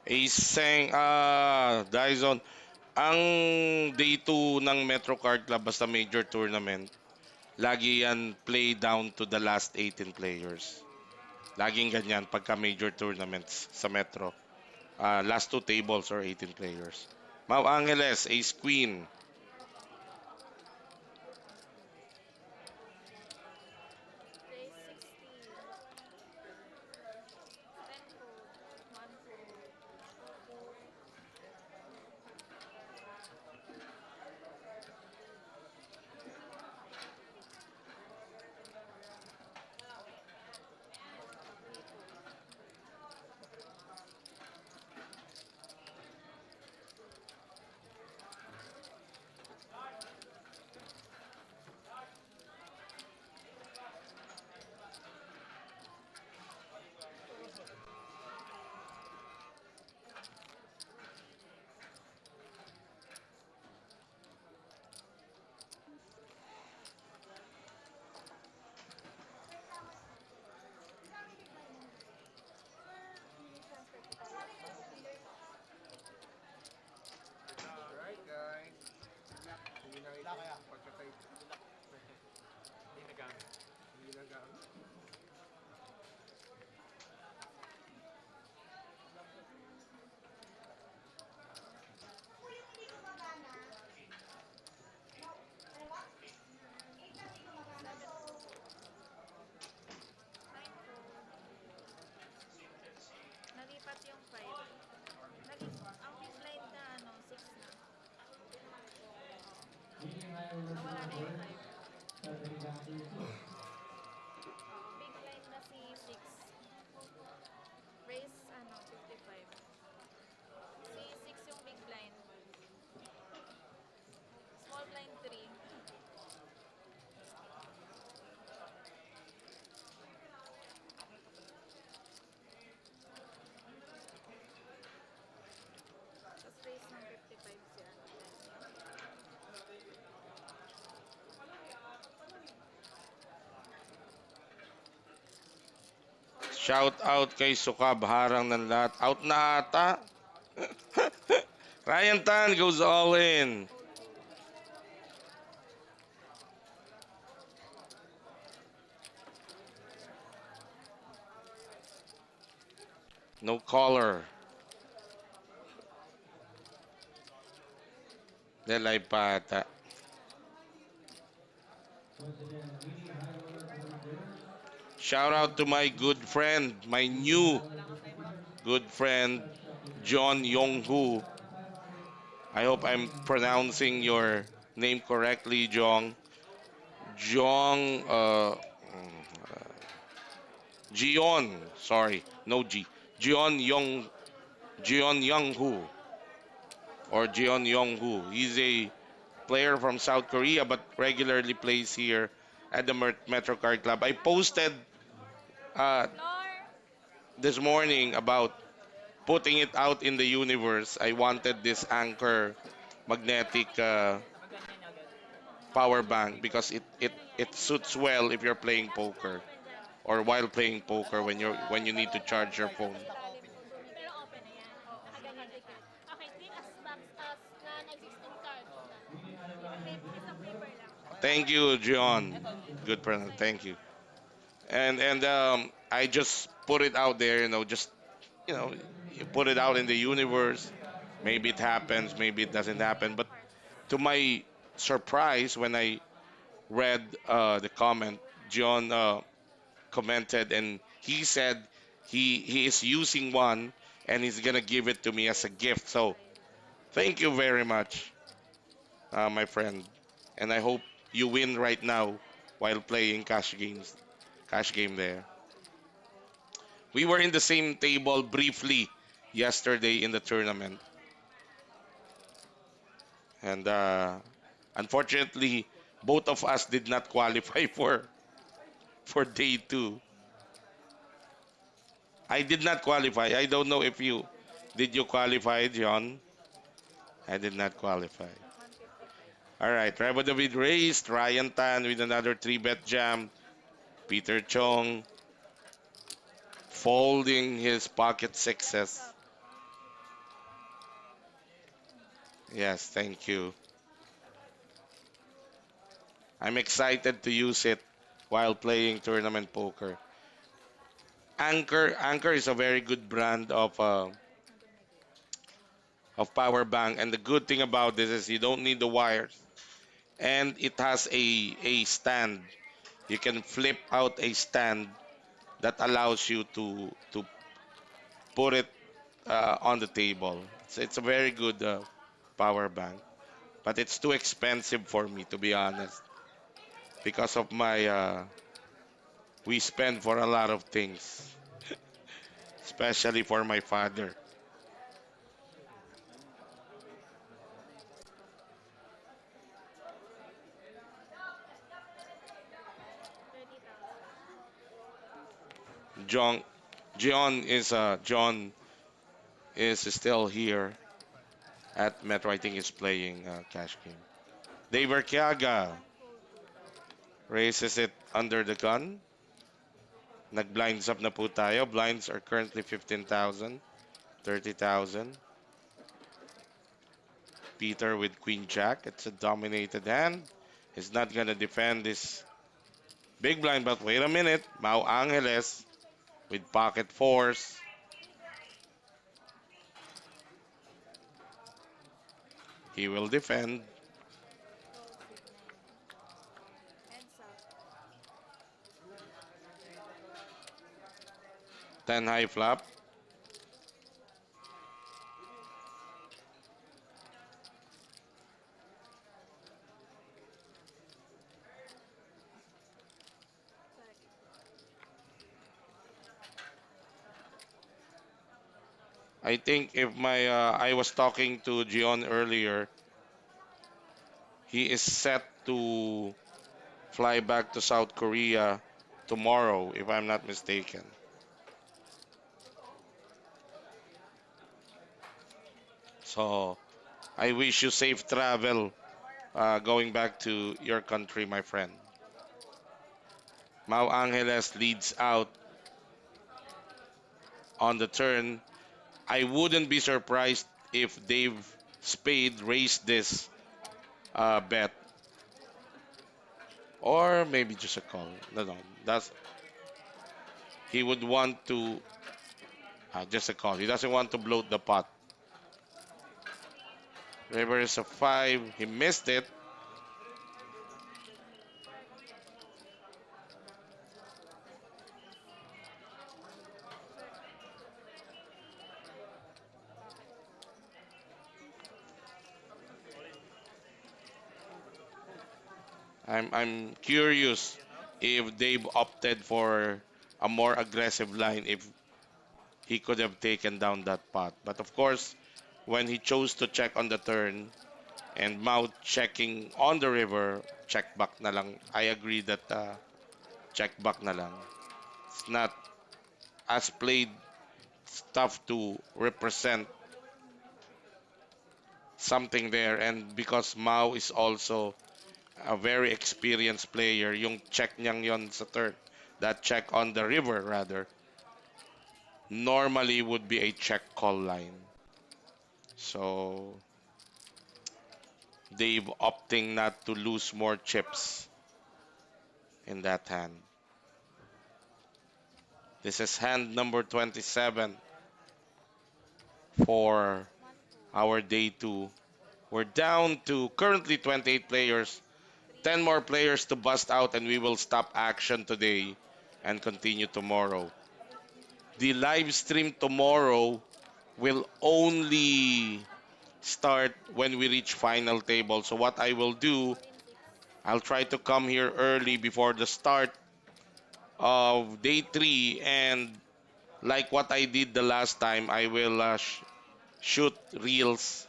Iseng, Dyson. Ang day 2 ng Metro Card Club basta major tournament, lagi yan play down to the last 18 players. Laging ganyan pagka major tournaments sa Metro. Last two tables or 18 players. Mau Angeles, Ace Queen. Race 60. 10 fold. 1 fold. Alright guys. Hindi na ito. Pagka-type. Hindi nagamit. Hindi na gamit. Nalipat yung 5. Ang big blind na 6 na. Nawala na yung 5. Big blind na si 6. Race 55. Si 6 yung big blind. Small blind 3. Tapos race ng 55 siya. Shout out kay Sukab, harang ng lahat. Out na ata. Ryan Tan goes all in. No caller. Delay pa ata. Shout out to my good friend, my new good friend, John Yong-Hu. I hope I'm pronouncing your name correctly, Jong. Jong, Jion, sorry, no G. Jion Young-Hu, or Jion Yong-Hu. He's a player from South Korea but regularly plays here at the Metro Card Club. I posted uh, Floor! this morning about putting it out in the universe, I wanted this Anchor magnetic Nakaganyan agad. power bank because it suits well if you're playing poker or while playing poker when you need to charge your phone. Pero open na yan. Nakaganyan siya. Okay, 3 as non-existing card. Isang paper lang. Thank you, John. Ito, Jin. Good present. Thank you. And I just put it out there, just you know, you put it out in the universe. Maybe it happens, maybe it doesn't happen. But to my surprise, when I read the comment, John commented and he said he is using one and he's gonna give it to me as a gift. So thank you very much, my friend, and I hope you win right now while playing cash game there. We were in the same table briefly yesterday in the tournament, and unfortunately, both of us did not qualify for day two. I did not qualify. I don't know if you did. You qualify, John? I did not qualify. 155. All right, Rebo David raised. Ryan Tan with another 3-bet jam. Peter Chong folding his pocket sixes. Stop. Yes, thank you. I'm excited to use it while playing tournament poker. Anchor is a very good brand of power bank, and the good thing about this is you don't need the wires, and it has a stand. You can flip out a stand that allows you to put it on the table. It's a very good power bank, but it's too expensive for me to be honest because of my we spend for a lot of things, especially for my father. 30,000. John John is still here at Metro. I think he's playing cash game. Dave Arqueaga One fold. raises it under the gun. Nag-blinds up na po tayo. Blinds are currently 15,000, 30,000. Peter with Queen Jack. It's a dominated hand. He's not gonna defend this big blind, but wait a minute. Mau Angeles with pocket fours. He will defend. Calls with 9. Heads up. 10 high flop. Check. I think if I was talking to Gion earlier, he is set to fly back to South Korea tomorrow, if I'm not mistaken. So I wish you safe travel going back to your country, my friend. Mau Angeles leads out on the turn. I wouldn't be surprised if Dave Spade raised this bet, or maybe just a call. No, no, that's he would want to just a call. He doesn't want to bloat the pot. River is a 5. He missed it. Check. Pocket. I'm curious if Dave opted for a more aggressive line if he could have taken down that pot. But of course, when he chose to check on the turn and Mount checking on the river, check back na lang. I agree that check back na lang. It's not as played. it's tough to represent something there. And because Mao is also a very experienced player, yung check niyang yon sa third, that check on the river rather, normally would be a check call line. So Dave opting not to lose more chips in that hand. This is hand number 27 for One, two. our day two. We're down to currently 28 players, 10 more players to bust out, and we will stop action today and continue tomorrow. The live stream tomorrow will only start when we reach final table. So, what I will do, All in six. I'll try to come here early before the start of day three, and like what I did the last time, I will shoot reels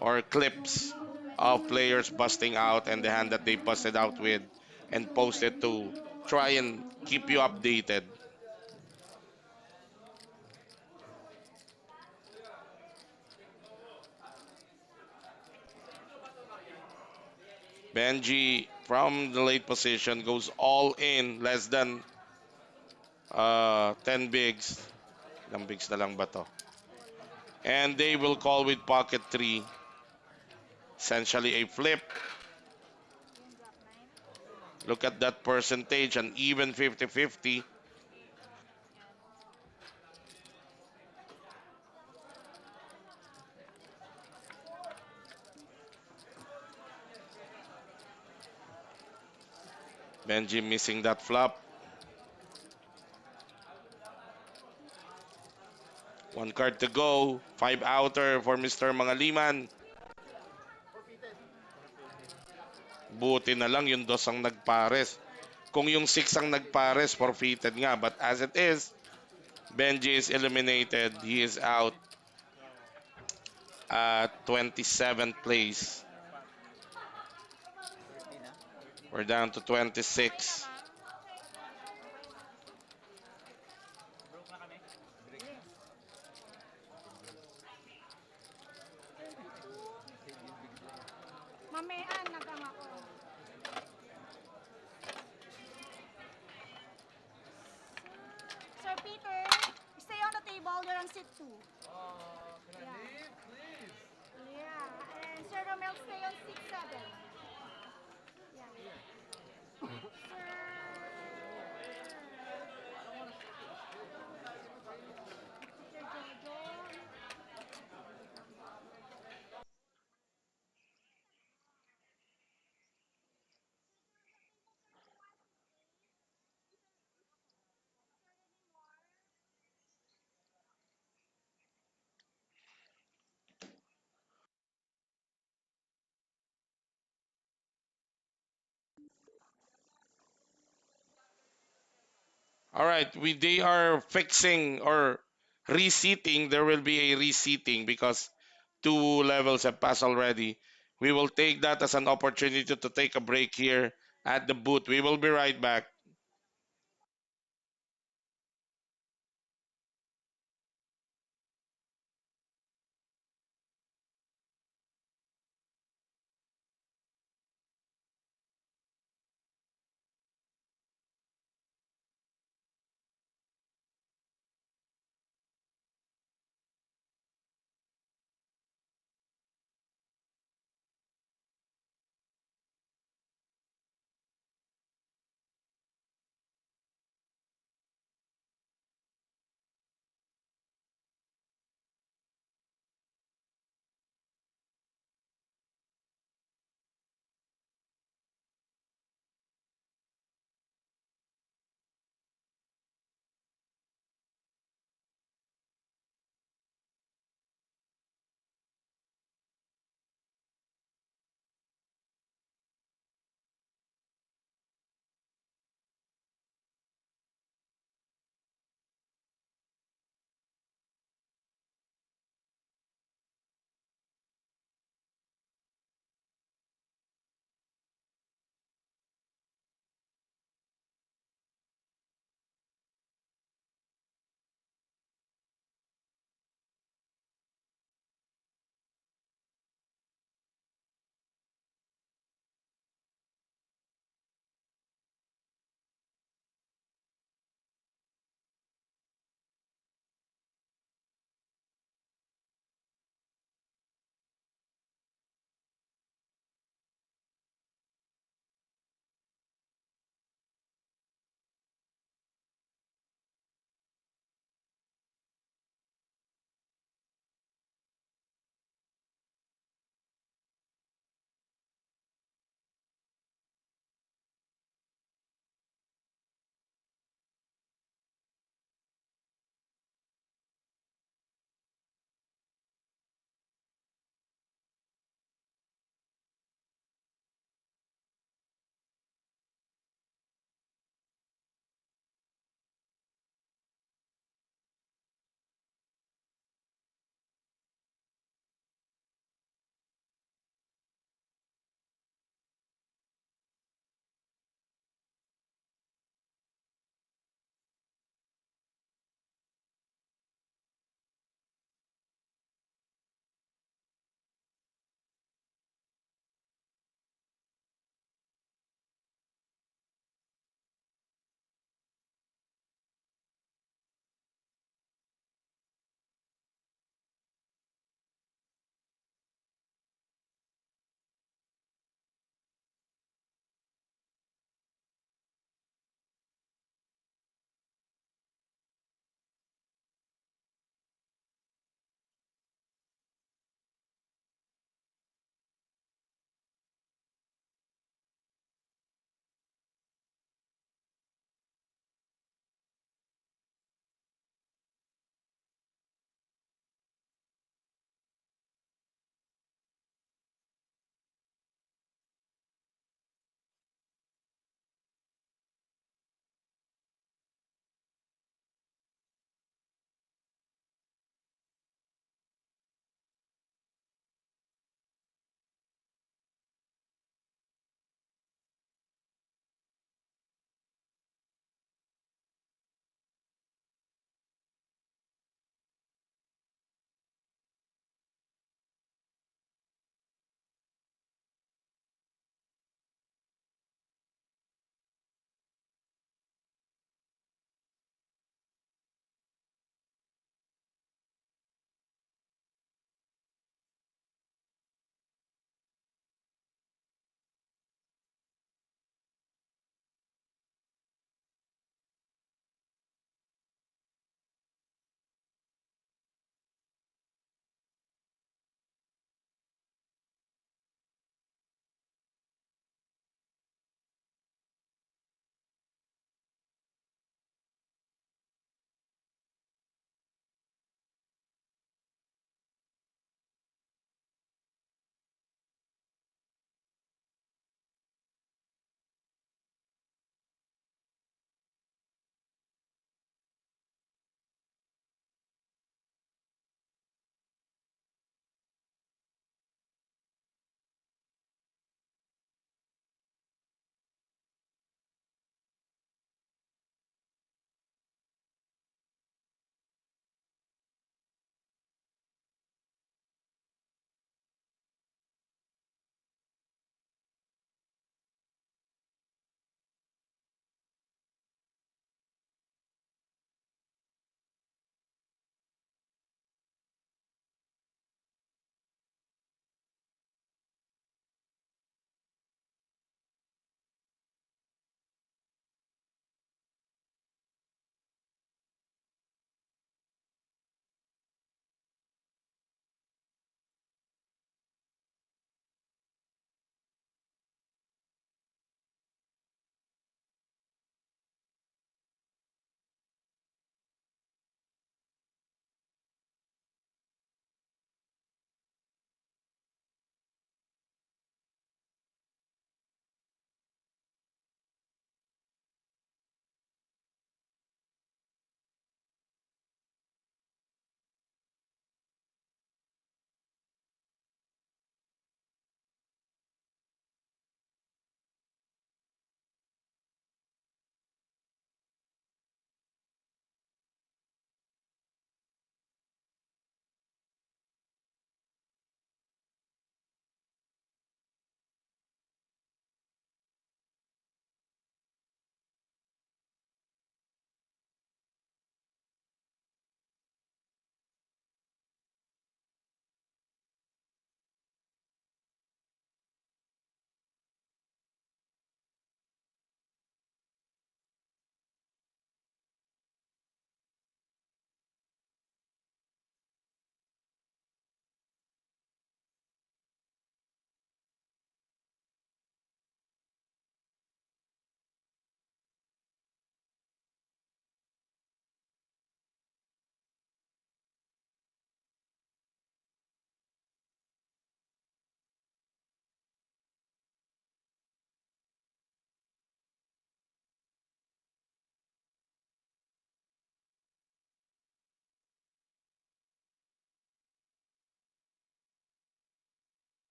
or clips of players busting out and the hand that they busted out with and post it to try and keep you updated. Benji from the late position goes all in, less than 10 bigs. Ilang bigs na lang ba to? And they will call with pocket 3. Essentially a flip. Yung Jack 9. Look at that percentage, an even 50-50. Benji missing that flop. One card to go. 5 outer for Mr. Mangaliman. Buti na lang yung dos ang nagpares. Kung yung 6 ang nagpares, forfeited nga. But as it is, Benji is eliminated. He is out at 27th place. We're down to 26. Mamean, nagang ako. Sir Peter, stay on the table. You're on seat 2. Yeah. Yeah. And Sir Romel, stay on seat 7. Yeah. Sir Jojo. All right, they are fixing or reseating. There will be a reseating because 2 levels have passed already. We will take that as an opportunity to take a break here at the booth. We will be right back.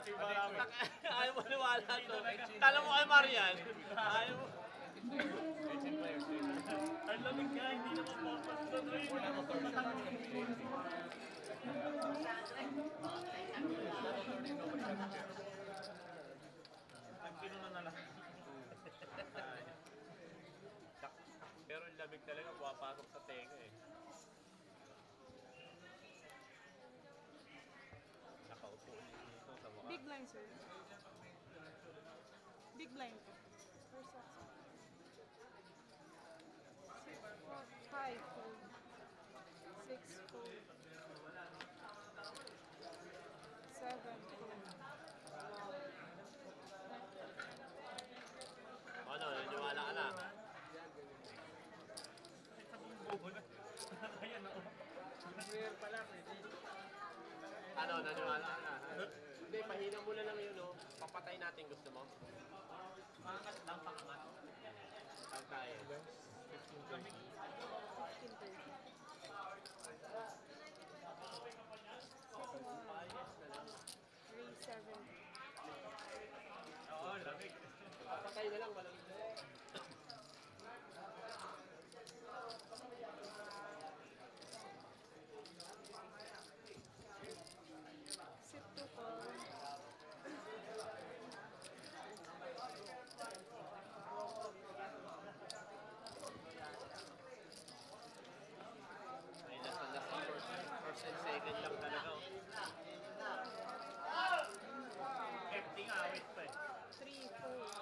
Ayaw mo niwala to. Tala mo kay Marian. Ayaw mo. Ang lamig nga, hindi naman mapasunod. Nagkinunan na lang. Pero ang lamig talaga, pumapasok sa tenga eh. Nakaupo ulit dito sa mukha. Big blind, sir. Big blind po. First shot, sir. 5 fold. 6 fold. 7 fold. Ano, naniwala ka na? Ano, naniwala ka na? Hindi, pahina mo na lang yun, no? Papatay natin, gusto mo? Pangat lang, pangat. Saan tayo? 15 3-7. Oo, lamig. Papatay na lang, walang Sit to call. Ay, nasa first and second lang talaga. Empty nga, wait pa eh. 3 fold.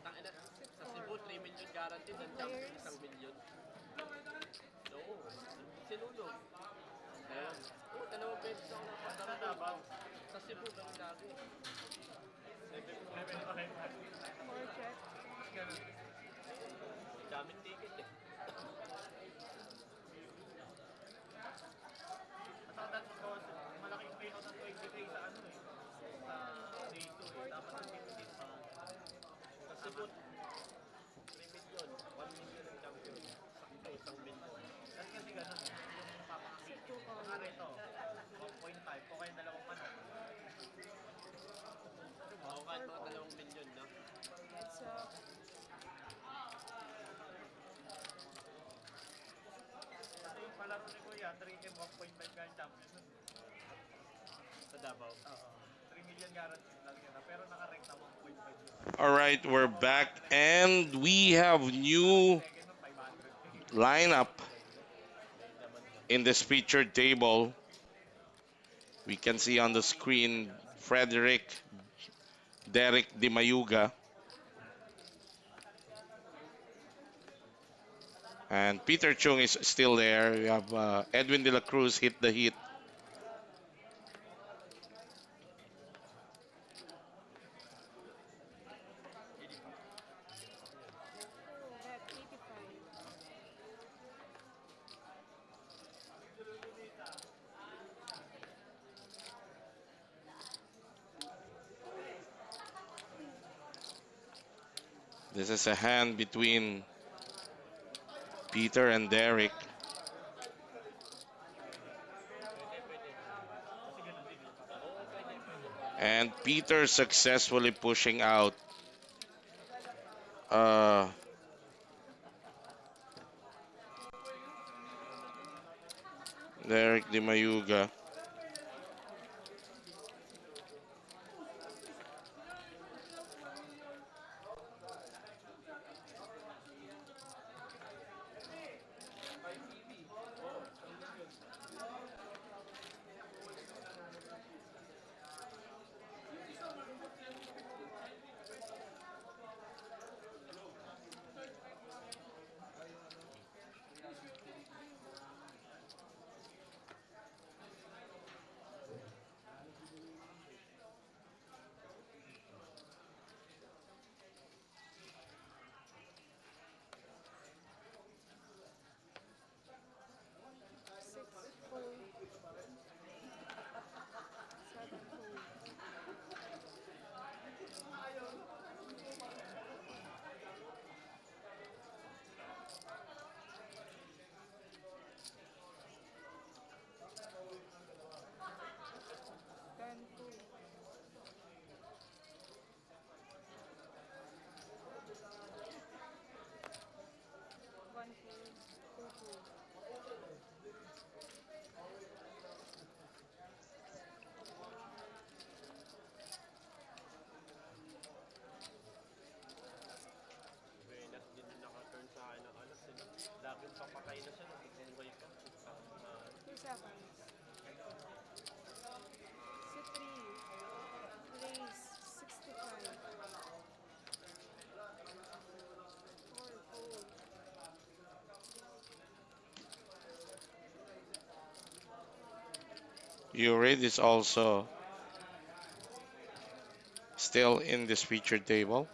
Tangina, sa Cebu, 3 million guaranteed. Ang jump, 1 million. No, sinulog. Ayun. Oo, 2 beses ako napadala. Sa Davao. Sa Cebu, ganun lagi. 4 check. Daming ticket eh. Malaking payout ng 20k sa ano eh. Sa dito eh. Dapat ang 15 pa. Sa Cebu, 3 million. 1 million ang champion. Sakto, 1 million. Kasi ganun eh. Yung papakakit. Sit to call. Nga rito, 1.5. Kung kayo dalawang manok. Oo, kahit mga 2 million, no? Heads up. Kasi yung palaro ni Kuya, 3M 1.5 ka yung champion. Sa Davao? Oo. 3 million guaranteed lang yun. Pero nakarekta 1.5. All right, we're back and we have new lineup in this featured table. We can see on the screen Frederick, Derek Di Mayuga, and Peter Chung is still there. We have Edwin De La Cruz hit the heat. Oh, bet 85. This is a hand between Peter and Derek. And Peter successfully pushing out Derek Di Mayuga. Urid is also still in this featured table.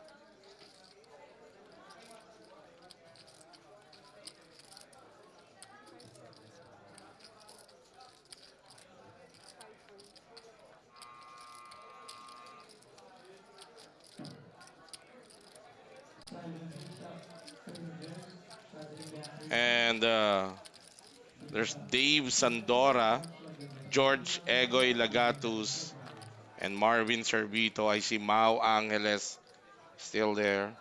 And there's Dave Sandora, George Egoy Lagatus, and Marvin Servito. I see Mau Angeles still there.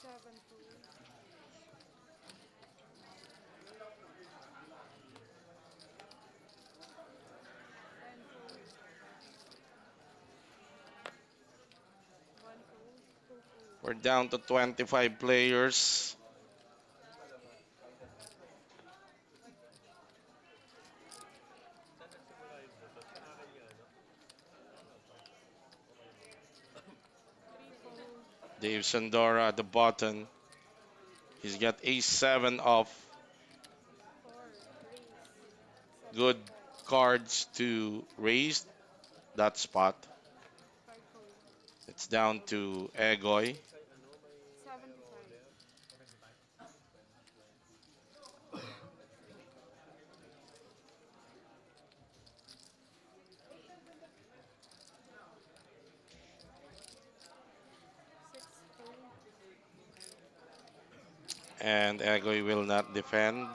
Seven, two. Ten, two. One, two. Two, two. We're down to 25 players. Saan nagsimula yung butot? Sa akin yung ano? Three, four. Dave Sandora at the button. He's got ace-7 off. Four, three. Good Seven, five. cards to raise that spot. Five, four. It's down to Egoy. Kay ano, may 75. Six, two. And Egoy will not defend.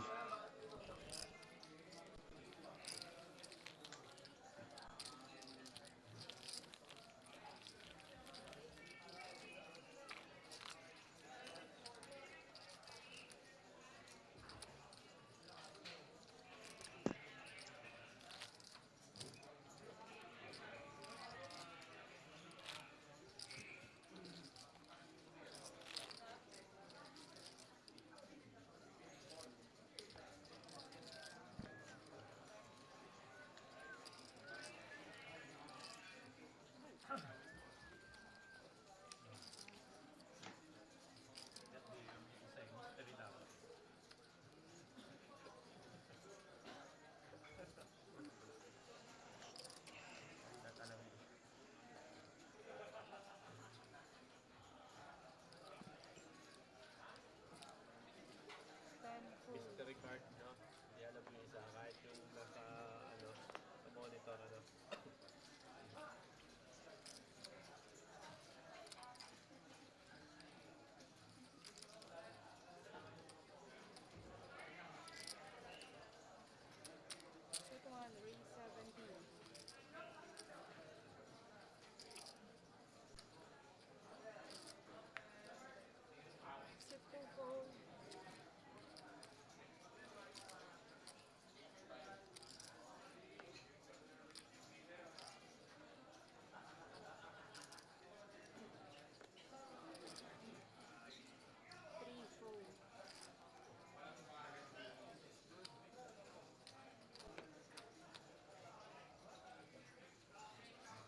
Ten, two. mystery card, no? Hindi alam yung isa. Kahit yung nasa, ano, sa monitor, ano. Shoot one, raise 17. Sit two, four. Three, four.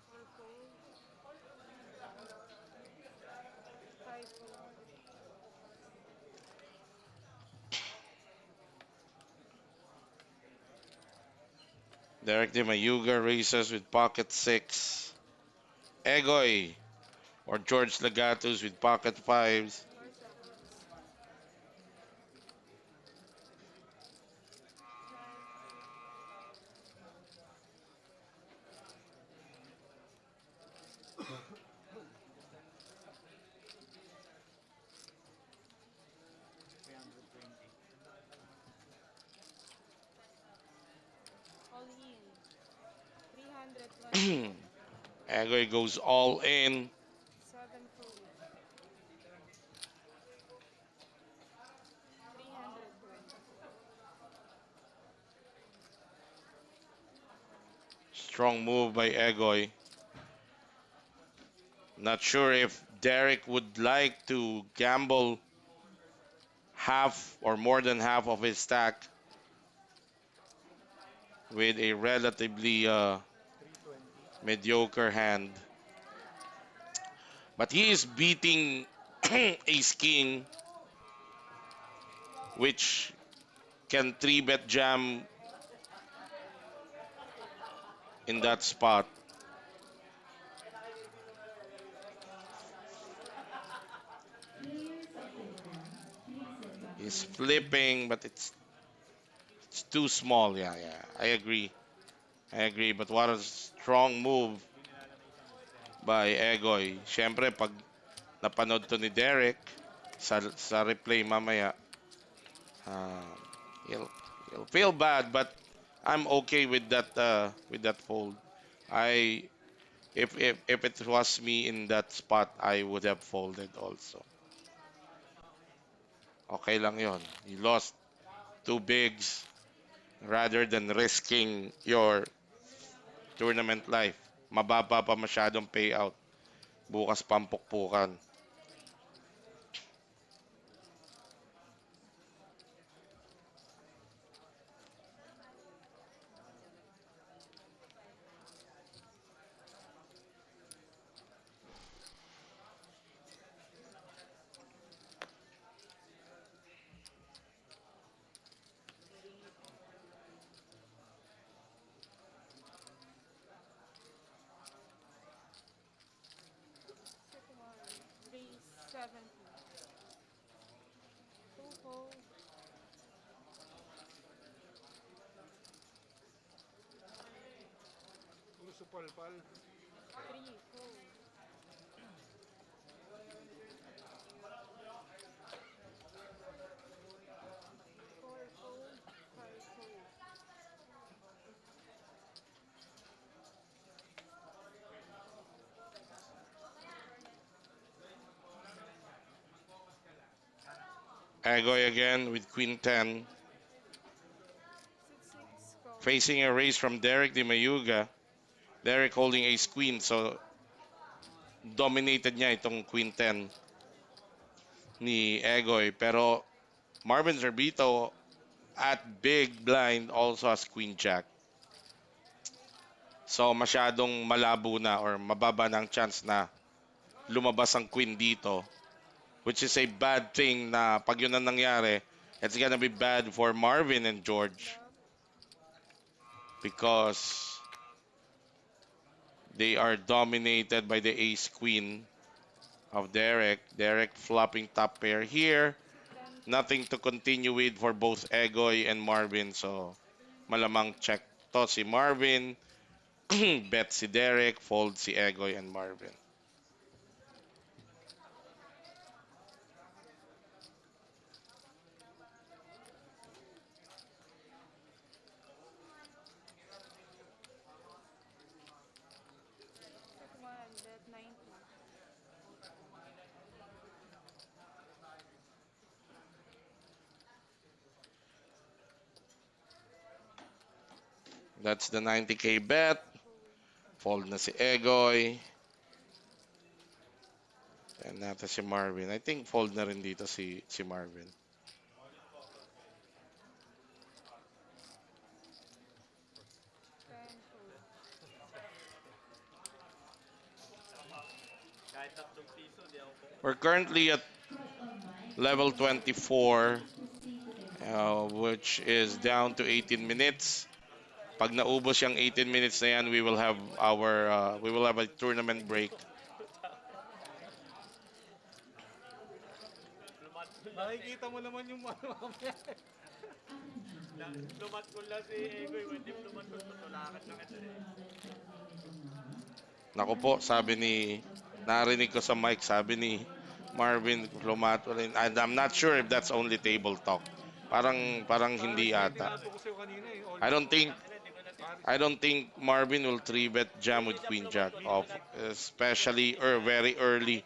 Four, four. Five, four. Derek De Mayuga races with pocket 6. Egoy or George Lagatus with pocket 5s. 4 seconds. All in. 320. Egoy goes all in. 7, 4. 320. Strong move by Egoy. Not sure if Derek would like to gamble half or more than half of his stack with a relatively 320. mediocre hand. But he is beating Ace King, which can 3-bet jam in that spot. He's flipping, but it's too small. Yeah, yeah. I agree. I agree. But what a strong move Hindi nilalagay siyang strength. by Egoy. Siyempre, pag napanood to ni Derek sa replay mamaya, um, he'll, he'll feel bad, but I'm okay with that fold. I if it was me in that spot, I would have folded also. Okay lang yon. You lost two bigs rather than risking your tournament life. Mababa pa masyadong payout. Bukas pampukpukan. Sit 1, 370. Two fold. Puso palpal. 3 fold. 4 fold. 5 fold. Agoy again with Queen 10. Sit 6 call. Facing a raise from Derek Di Mayuga. Derek holding ace queen, so dominated niya itong Queen 10 ni Egoy. Pero Marvin Zerbito at big blind also has Queen Jack. So masyadong malabo na or mababa ng chance na lumabas ang Queen dito. Which is a bad thing na pag yun ang nangyari, it's gonna be bad for Marvin and George. Flop. Because they are dominated by the ace queen of Derek. Derek flopping top pair here. 10 Nothing to continue with for both Egoy and Marvin. So malamang check to si Marvin. Bet si Derek. Fold si Egoy and Marvin. Sit 1, bet 90. That's the 90K bet. Fold. Fold na si Egoy. And natin si Marvin. I think fold na rin dito si Marvin. 10 fold. Kahit 3 piso, di ako po. We're currently at level 24, which is down to 18 minutes. Pag naubos yung 18 minutes na yan, we will have a tournament break. Nakikita mo naman yung ano mamaya. Lumatkol lang si Egoy. Hindi lumatkol, tutulakan lang ito eh. Naku po, narinig ko sa mic, sabi ni Marvin Lumatulin. And I'm not sure if that's only table talk. Parang hindi ata. Sinabi ko sa'yo kanina eh. All I don't think Marvin will 3-bet jam with Queen Jack off, especially very early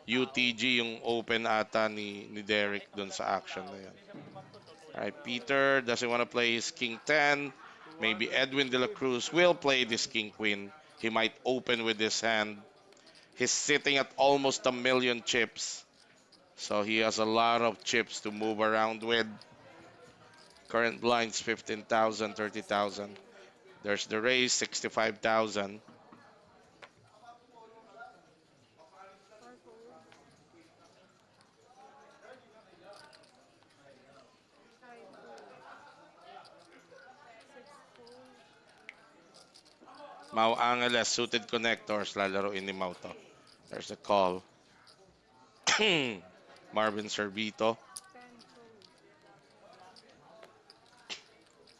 UTG yung open ata ni Derek dun sa action na yan. Alright, Peter doesn't want to play his King 10. Maybe Edwin De La Cruz will play this king queen. He might open with this hand. He's sitting at almost a million chips. So he has a lot of chips to move around with. Current blinds 15,000, 30,000. There's the raise 65,000. Four fold. Five fold. Six fold. Mau Angeles suited connectors lalaroin ni Mau to. There's a call. Marvin Servito. Ten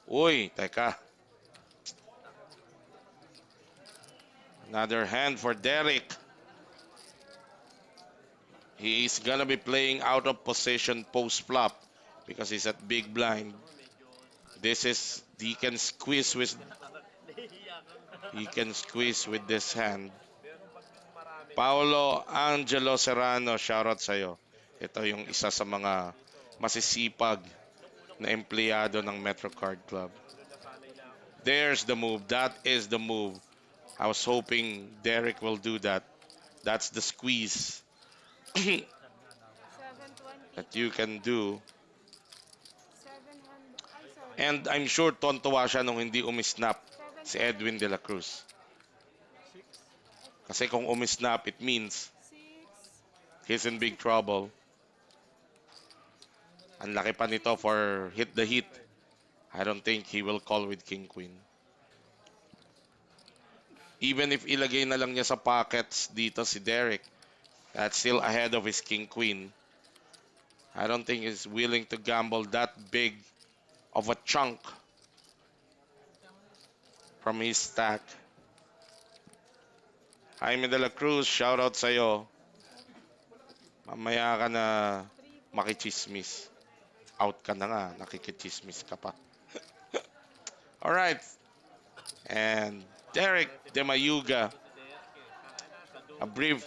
fold. Uy, teka. Another hand for Derek. He is gonna be playing out of position post flop because he's at big blind. This is he can squeeze with this hand. Paolo Angelo Serrano, shoutout sa'yo. Ito yung isa sa mga masisipag na empleyado ng Metro Card Club. There's the move. That is the move. I was hoping Derek will do that. That's the squeeze 720. that you can do. 700. Ay, sorry. And I'm sure tontuwa siya nung hindi umisnap si Edwin De La Cruz. Kasi kung umisnap, it means 6. he's in big trouble. Ang laki pa nito for hit the hit. I don't think he will call with King Queen. Even if ilagay na lang niya sa pockets dito si Derek, that's still ahead of his King Queen. I don't think he's willing to gamble that big of a chunk from his stack. Jaime De La Cruz, shoutout sa'yo. Mamaya ka na makichismis. Out ka na nga, nakikichismis ka pa. Alright. And Derek Demayuga. A brief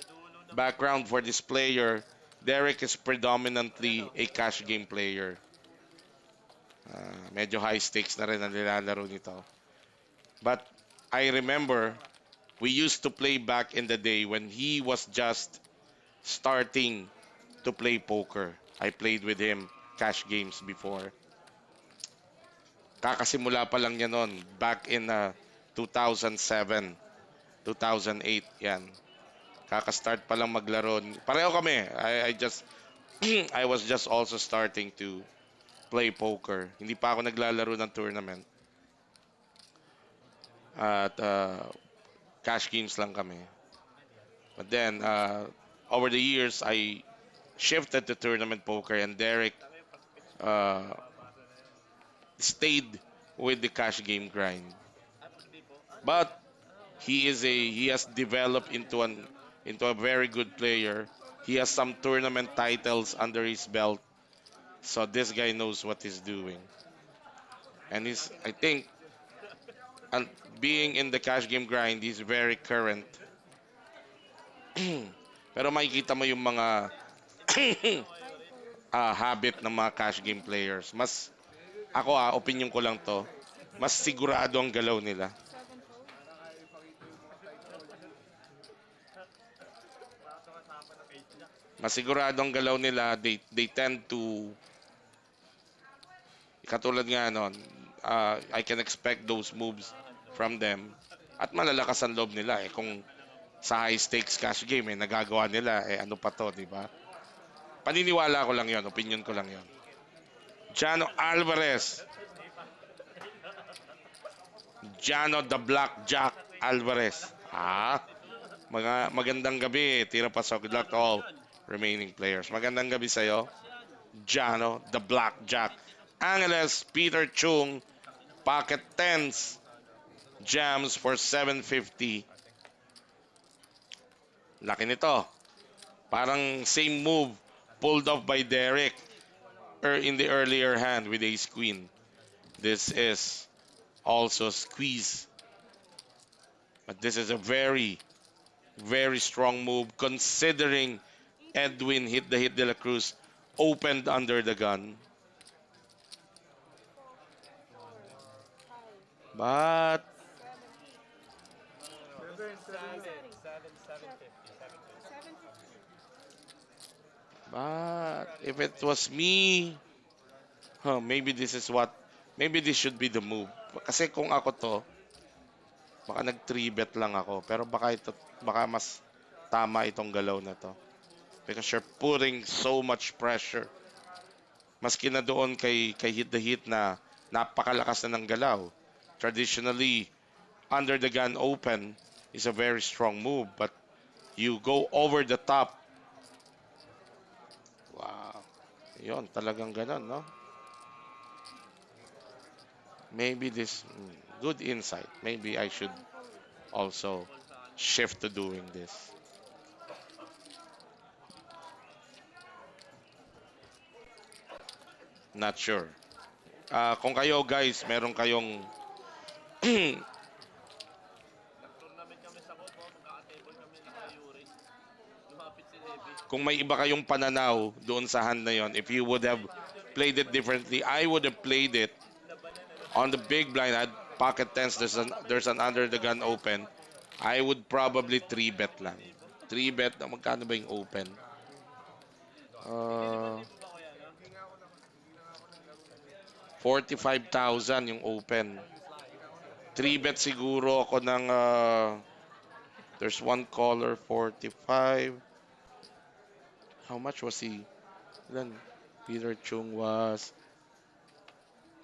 background for this player. Derek is predominantly a cash game player. Medyo high stakes na rin ang nilalaro nito. But I remember we used to play back in the day when he was just starting to play poker. I played with him cash games before. Kakasimula pa lang niya noon back in 2007, 2008 yan. Kakastart pa lang maglaro. Pareho kami. I just I was just also starting to play poker. Hindi pa ako naglalaro ng tournament. At cash games lang kami. But then over the years I shifted to tournament poker and Derek stayed with the cash game grind. But he has developed into a very good player. He has some tournament titles under his belt. So this guy knows what he's doing. And I think and being in the cash game grind, he's very current. Pero makikita mo yung mga habit ng mga cash game players. Ako opinion ko lang to, mas sigurado ang galaw nila. 7 fold. Masigurado ang galaw nila. They tend to, katulad nga nun, I can expect those moves from them. At malalakas ang loob nila kung sa high stakes cash game nagagawa nila ano pa to, di ba? Paniniwala ko lang yon, opinion ko lang yon. Jano Alvarez. Jano the Blackjack Alvarez. Magandang gabi. Tira pasok. Good luck to all remaining players. Magandang gabi sa'yo. Jano the Blackjack. Angeles Peter Chung. Pocket tens. Jams for 750. Laki nito. Parang same move pulled off by Derek in the earlier hand with ace queen. This is also squeeze. But this is a very, very strong move considering Edwin hit De La Cruz opened under the gun. But 7, 750. if it was me, maybe maybe this should be the move. Kasi kung ako to, baka nag 3 bet lang ako. Pero baka mas tama itong galaw na to. Because you're putting so much pressure. Maski na doon kay Hit the Hit na napakalakas na ng galaw. Traditionally, under the gun open is a very strong move. But you go over the top. Wow. Yun, talagang ganon, no? Maybe good insight. Maybe I should also shift to doing this. Not sure. Kung kayo guys, meron kayong Nag-tournament kami sa Copa, magkaka-table kami naka-Yuri. Lumapit si Levi. kung may iba kayong pananaw doon sa hand na yon, if you would have played it differently, I would have played it on the big blind. I'd pocket tens. There's an under the gun open. I would probably 3 bet lang. 3 bet na magkano ba yung open? 45,000 yung open. 3 bet siguro ako ng there's one caller 45. How much was he? Ilan? Peter Chung was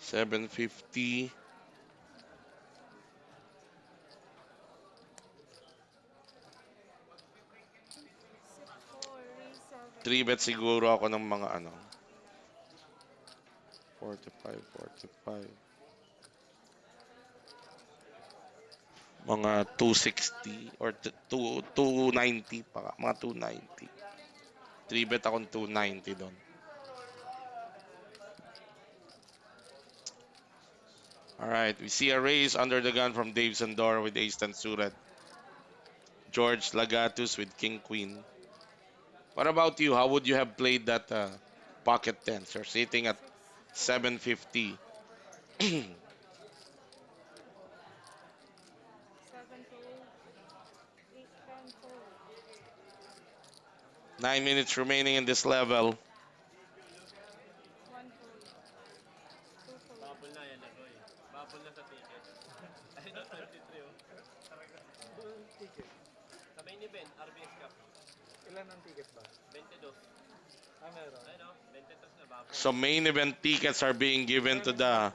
750. Three bet siguro ako ng mga 45. Mga 260 or 290 pa. Mga 290. 3 bet akong 290 doon. Alright, we see a raise under the gun from Dave Sandor with Ace Ten suited. George Lagatus with King Queen. What about you? How would you have played that pocket tens? You're sitting at 750. 9 minutes remaining in this level. Bubble na yan, Boy. Bubble na sa ticket. Ayun na, 23 oh. Sa main event, RBS Cup. Ilan ang ticket ba? 22. Meron. Ayun oh, 23 na bubble. So main event tickets are being given to the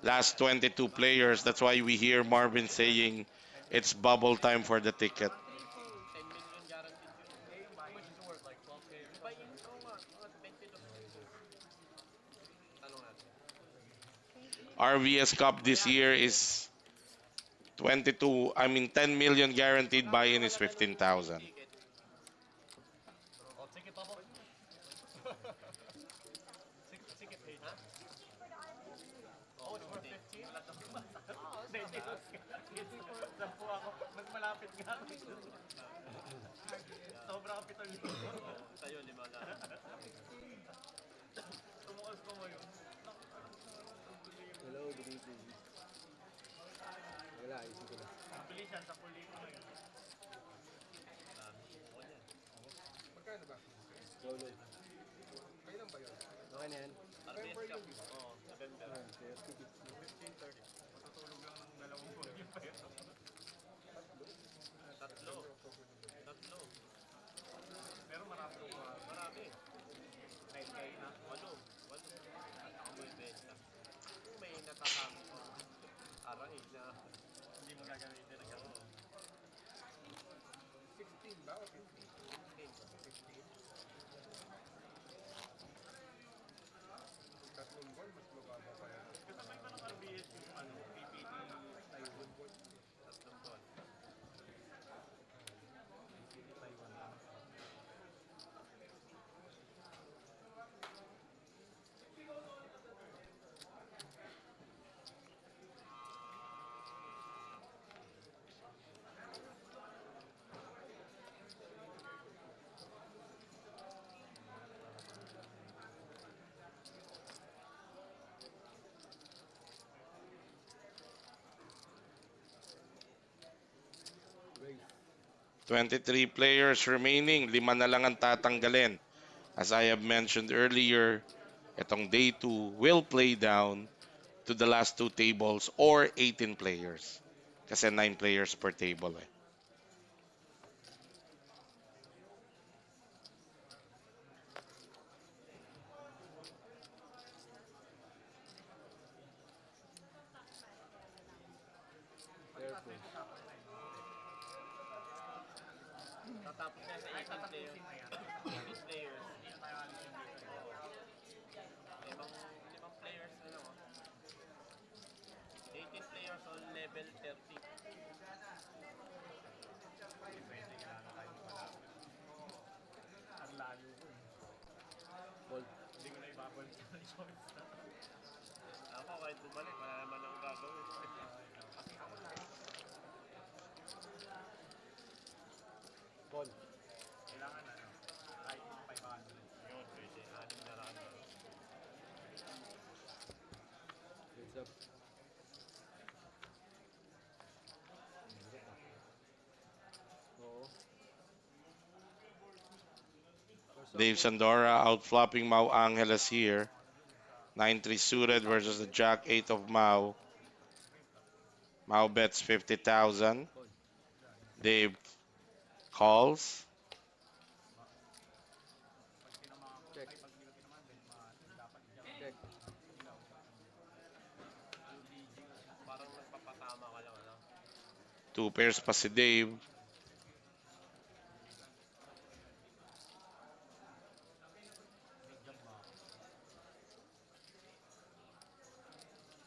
last 22 players. That's why we hear Marvin saying it's bubble time for the ticket. 10 million guaranteed yun. How much is it worth? Like 12K? Ba yun? Oo nga, mga 22. Tanong natin. RVS Cup this year is 10 million guaranteed buy-in is 15,000. Oh, ticket bubble? Ticket page, ha? Oh, it's worth 15? Sampu ako. Mas malapit nga. Sobrang kapital nito. Sa'yo, 5 na. Kumukas ko mo yun. Hello, good evening. Wala, isip ko na. Bilis yan, 10,000 na yun. Magkano ba? Solo. Kailan ba yun? Okay na yan. RBS Cup. Oo, November. 15:30. 15:30. Matutulog lang ng 2 volume pa yun. Tatlo. Pero marami. Marami. Kaya na. 8. At ako mo yung benta. Kung may natatami ko, arangin na hindi mo gagamitin ang gano'n. 16 ba o 15? 15. Tatlong goal, mas mababa pa yan. Kasabay pa ng RBS yung ano, 23 players remaining. 5 na lang ang tatanggalin. As I have mentioned earlier, itong day 2 will play down to the last 2 tables or 18 players. Kasi 9 players per table eh. Careful. Tatapos na sa 18 players. 18 players. Limang players na lang. 18 players on level 30. Ball. Ako kahit bumalik, wala naman akong gagawin. Ball. Yun, pwede. Anim na run. Heads up. Oo. Dave Sandora outflopping Mau Angeles here. 9-3 suited versus the Jack 8 of Mau. Mau bets 50,000. Dave calls. Check. Check. Parang nagpapatama ka lang, ano? 2 pairs pa si Dave.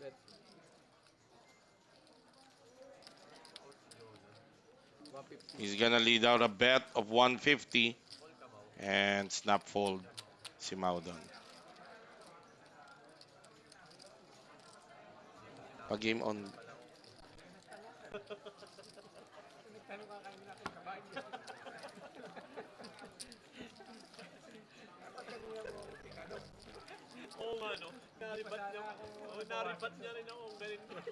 Bet. 150. He's gonna lead out a bet of 150 and snap fold si Mau doon. Pag game on. Oo nga, no? Naribat niya. Oo, naribat niya rin ako. Ang galing niya.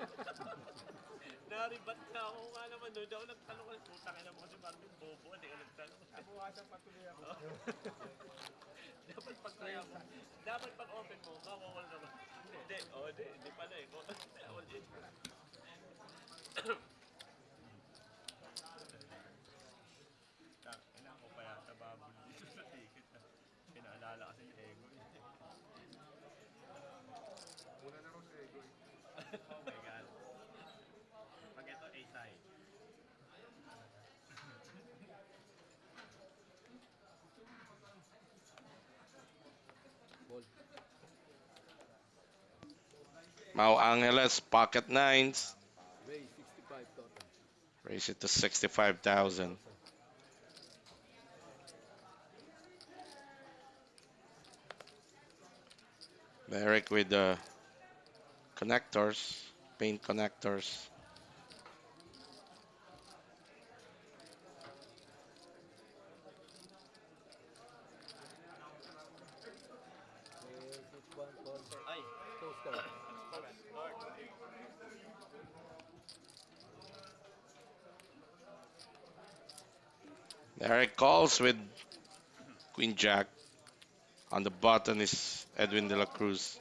Naribat niya ako. Nga naman, no? Hindi ako nagtanong ko. Puta ka naman kasi parang yung bobo. Hindi ka nagtanong. Bukasan patuloy ako. Dapat pag try mo. Dapat pag open mo, makakawal naman. Hindi. Oo, hindi pala eh. All in. Kailangan ko pa yata babul dito sa ticket. Pinaalala kasi yung ego. Una na rin sa ego. Oh my God. Pag ito, A-side. Ball. Mau Angeles pocket nines. Ray, 65 total. Raise it to 65,000. Merrick with the connectors, paint connectors. Hit one, ball. Ay! Toaster. Merrick calls with Queen Jack. On the button is Edwin De La Cruz.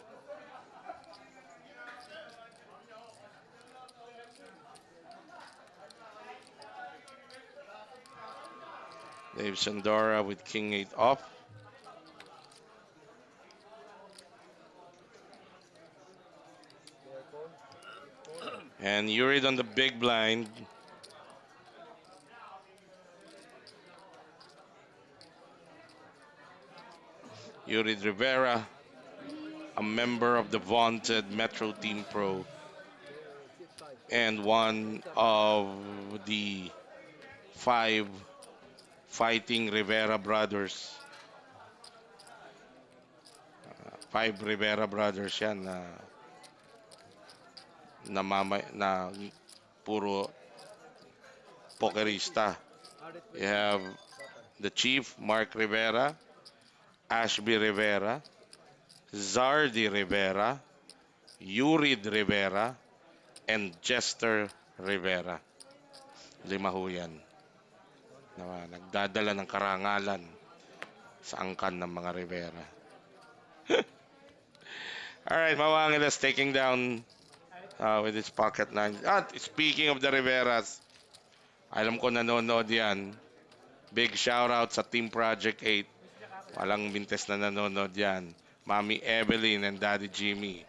Dave Sandora with King 8 off. Careful. And Yurid on the big blind. Yurid Rivera, a member of the vaunted Metro Team Pro Hit 5. and one of the 5 fighting Rivera brothers. 5 Rivera brothers yan na puro pokerista. You have the Chief, Mark Rivera, Ashby Rivera, Zardy Rivera, Yurid Rivera, and Jester Rivera. 5 ho yan. na nagdadala ng karangalan sa angkan ng mga Rivera. Alright, Mga Angeles taking down with his pocket nine. At speaking of the Riveras, alam ko nanonood yan. Big shout out sa Team Project 8. Walang mintes na nanonood yan. Mami Evelyn and Daddy Jimmy.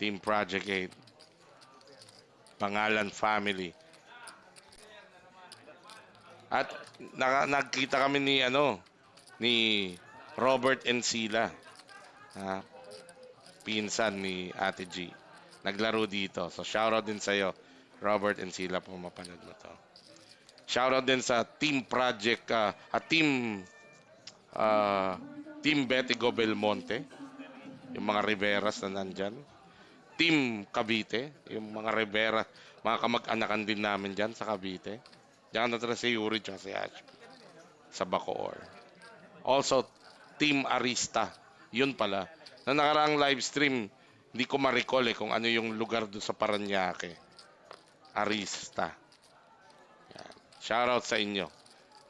Team Project 8. Pangalan Family. At nagkita kami ni Robert and Sila. Ha? Pinsan ni Ate G. Naglaro dito. So shoutout din sa'yo, Robert and Sila, kung mapanood mo to. Shoutout din sa Team Project Team Betigo Belmonte, yung mga Riveras na nandyan. Team Cavite, yung mga Rivera, mga kamag-anakan din namin dyan sa Cavite. Diyan natira si Yuri at si Ash sa Bacoor. Also, Team Arista. Yun pala. Na nakaraang live stream, hindi ko ma-recall kung ano yung lugar doon sa Paranaque. Arista. Yan. Shoutout sa inyo.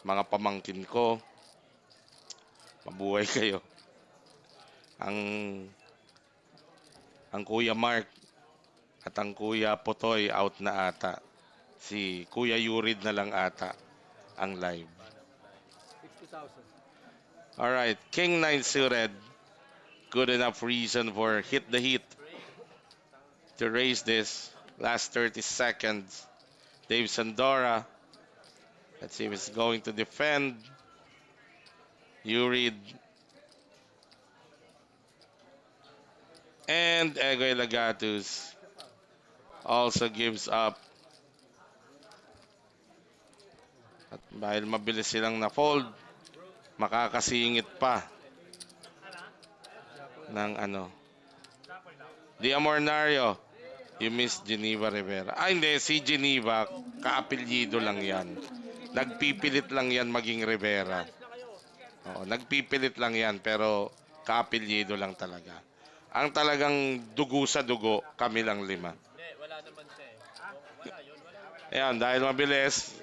Mga pamangkin ko. Mabuhay kayo. Ang Kuya Mark at ang Kuya Potoy out na ata. Si Kuya Yurid na lang ata ang live. 60,000. Alright, King 9 suited. Good enough reason for hit the heat to raise this. Last 30 seconds. Dave Sandora. Let's see if he's going to defend. Yurid. And Egoy Lagatus also gives up. At dahil mabilis silang na-fold, makakasingit pa ng Diamornario, you miss Geneva Rivera. Hindi, si Geneva, kaapelyido lang yan. Nagpipilit lang yan maging Rivera. Oo, nagpipilit lang yan, pero kaapelyido lang talaga. Ang talagang dugo sa dugo, kami lang 5. Wala naman siya eh. Wala yun. Ayan, dahil mabilis,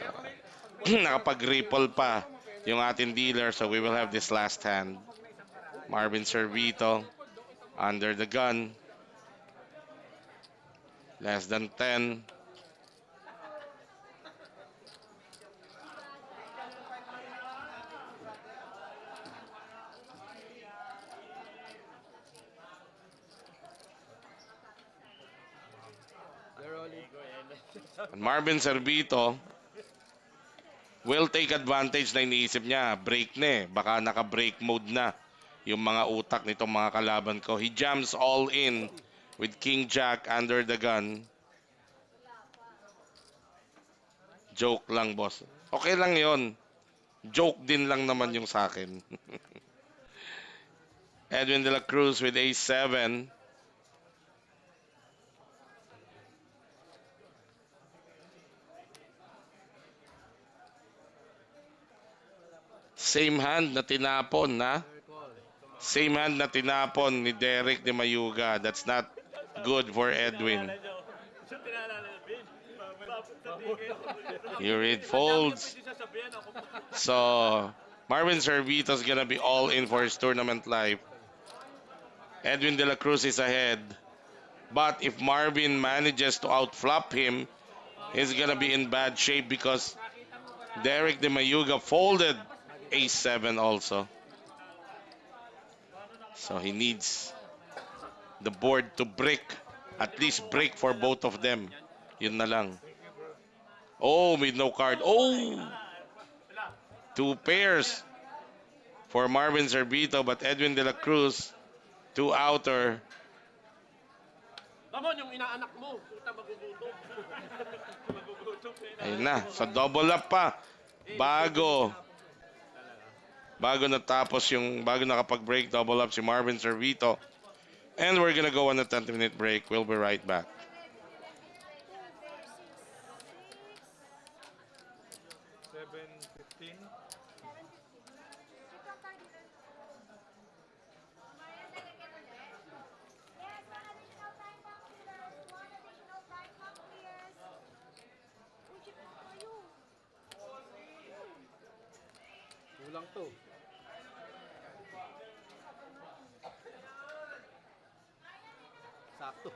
nakapag-ripple pa yung ating dealer. So we will have this last hand. Marvin Servito under the gun. Less than 10. And Marvin Servito will take advantage na iniisip niya. Break na eh. Baka naka-break mode na yung mga utak nitong mga kalaban ko. He jams all in with King Jack under the gun. Joke lang, boss. Okay lang yon. Joke din lang naman yung sa akin. Edwin de la Cruz with A7. Same hand na tinapon, na? Same hand na tinapon ni Derek de Mayuga. That's not good for Edwin. You read folds. So, Marvin Servito's gonna be all in for his tournament life. Edwin de la Cruz is ahead. But if Marvin manages to outflop him, he's gonna be in bad shape because Derek de Mayuga folded A7 also. So he needs the board to break. At least break for both of them. Yun na lang. Oh, with no card. Oh! 2 pairs for Marvin Servito, but Edwin de la Cruz, 2 outer. Ramon, yung inaanak mo, puta magugutom. Ayun na, sa double up pa. Bago nakapag-break double up si Marvin Servito. And we're gonna go on a 20-minute break. We'll be right back. 7:15. Yes, one additional time pump clears. One additional time pump clears. Sakto. Sakto.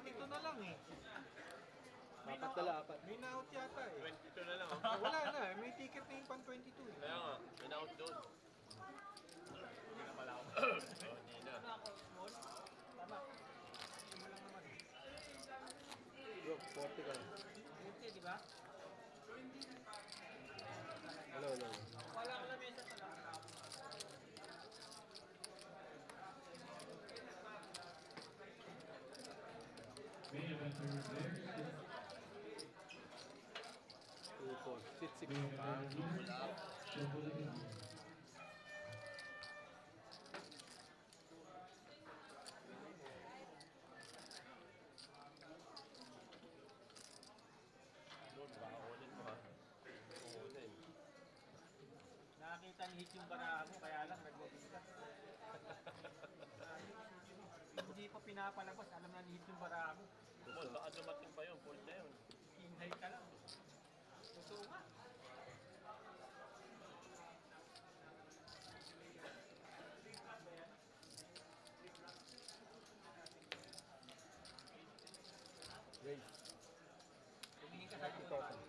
22 na lang eh. Apat na lang, apat. May na-out yata eh. 22 na lang, oh. Wala na eh. May ticket na yung pan 22 eh. Kaya nga, in-out doon. Hindi na pala ako. Hindi na. Bro, 40 ka. 50, di ba? Hello, hello. Wala ka na mesa sa lang. Sit 6. Doon, baka kunin mo ha. Kunin. Nakakita ni Hit yung baraha mo, kaya lang nag-lobby ka. Hindi pa pinapalabas, alam na ni Hit yung baraha mo. Kumol, baka dumating pa yun, full na yun. Hinay ka lang. Totoo nga. Raise. Tumingin ka sa akin. 30,000.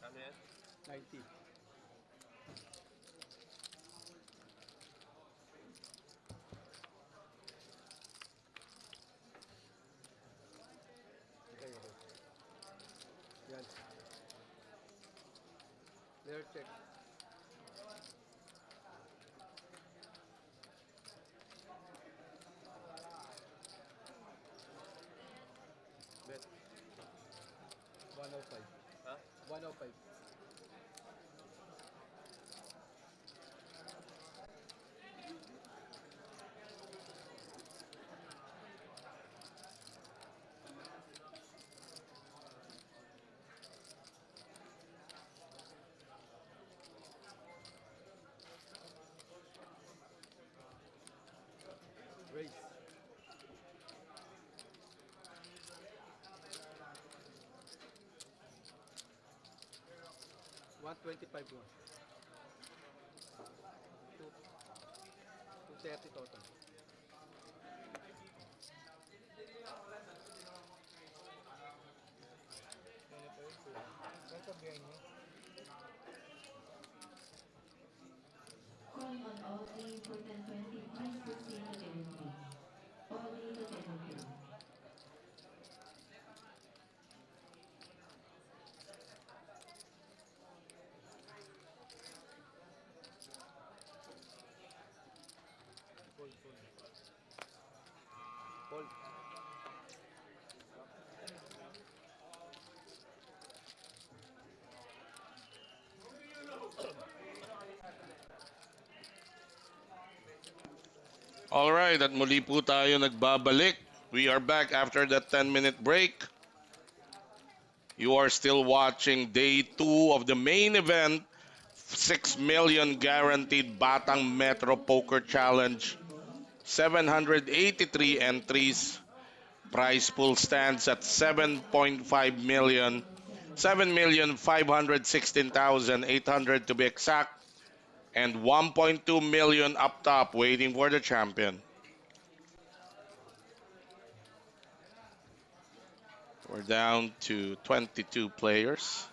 Ano yan? 90. Okay, okay. Yan. Layer check. Bet. 105. Ha? 105. Raise. $125 more. 230 total. Calling on all three for 1020, please proceed to delivery. Only the delivery. Hold. Alright, at muli po tayo nagbabalik. We are back after that 10-minute break. You are still watching day 2 of the main event, 6 million guaranteed Batang Metro Poker Challenge. 783 entries. Prize pool stands at 7.5 million. 7,516,800 to be exact. And 1.2 million up top waiting for the champion. We're down to 22 players.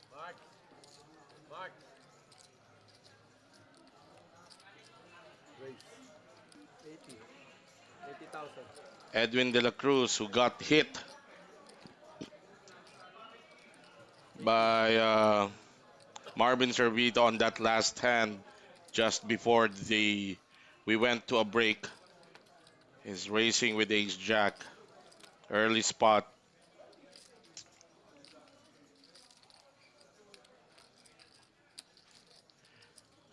Mark! Mark! Raise. 80. 80,000. Edwin De La Cruz, who got hit by Marvin Servito on that last hand just before the We went to a break. Is racing with Ace Jack. Early spot.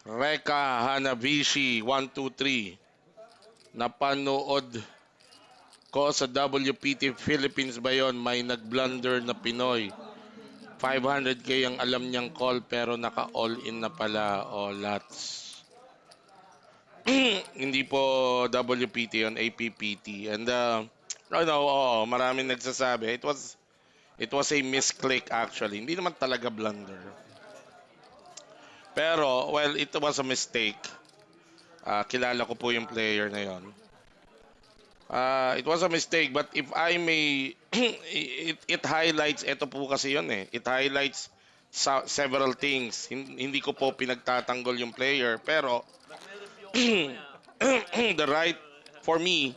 Reka Hanabishi 123. Napanood ko sa WPT Philippines ba yon? May nag-blunder na Pinoy. 500k ang alam niyang call pero naka-all-in na pala. O, lots. Hindi po WPT on APPT. And, no, maraming nagsasabi. It was a misclick actually. Hindi naman talaga blunder. Pero, well, it was a mistake. Kilala ko po yung player na yon. It was a mistake, but if I may, it highlights, ito po kasi yun eh. It highlights several things. Hindi ko po pinagtatanggol yung player, pero the right, for me,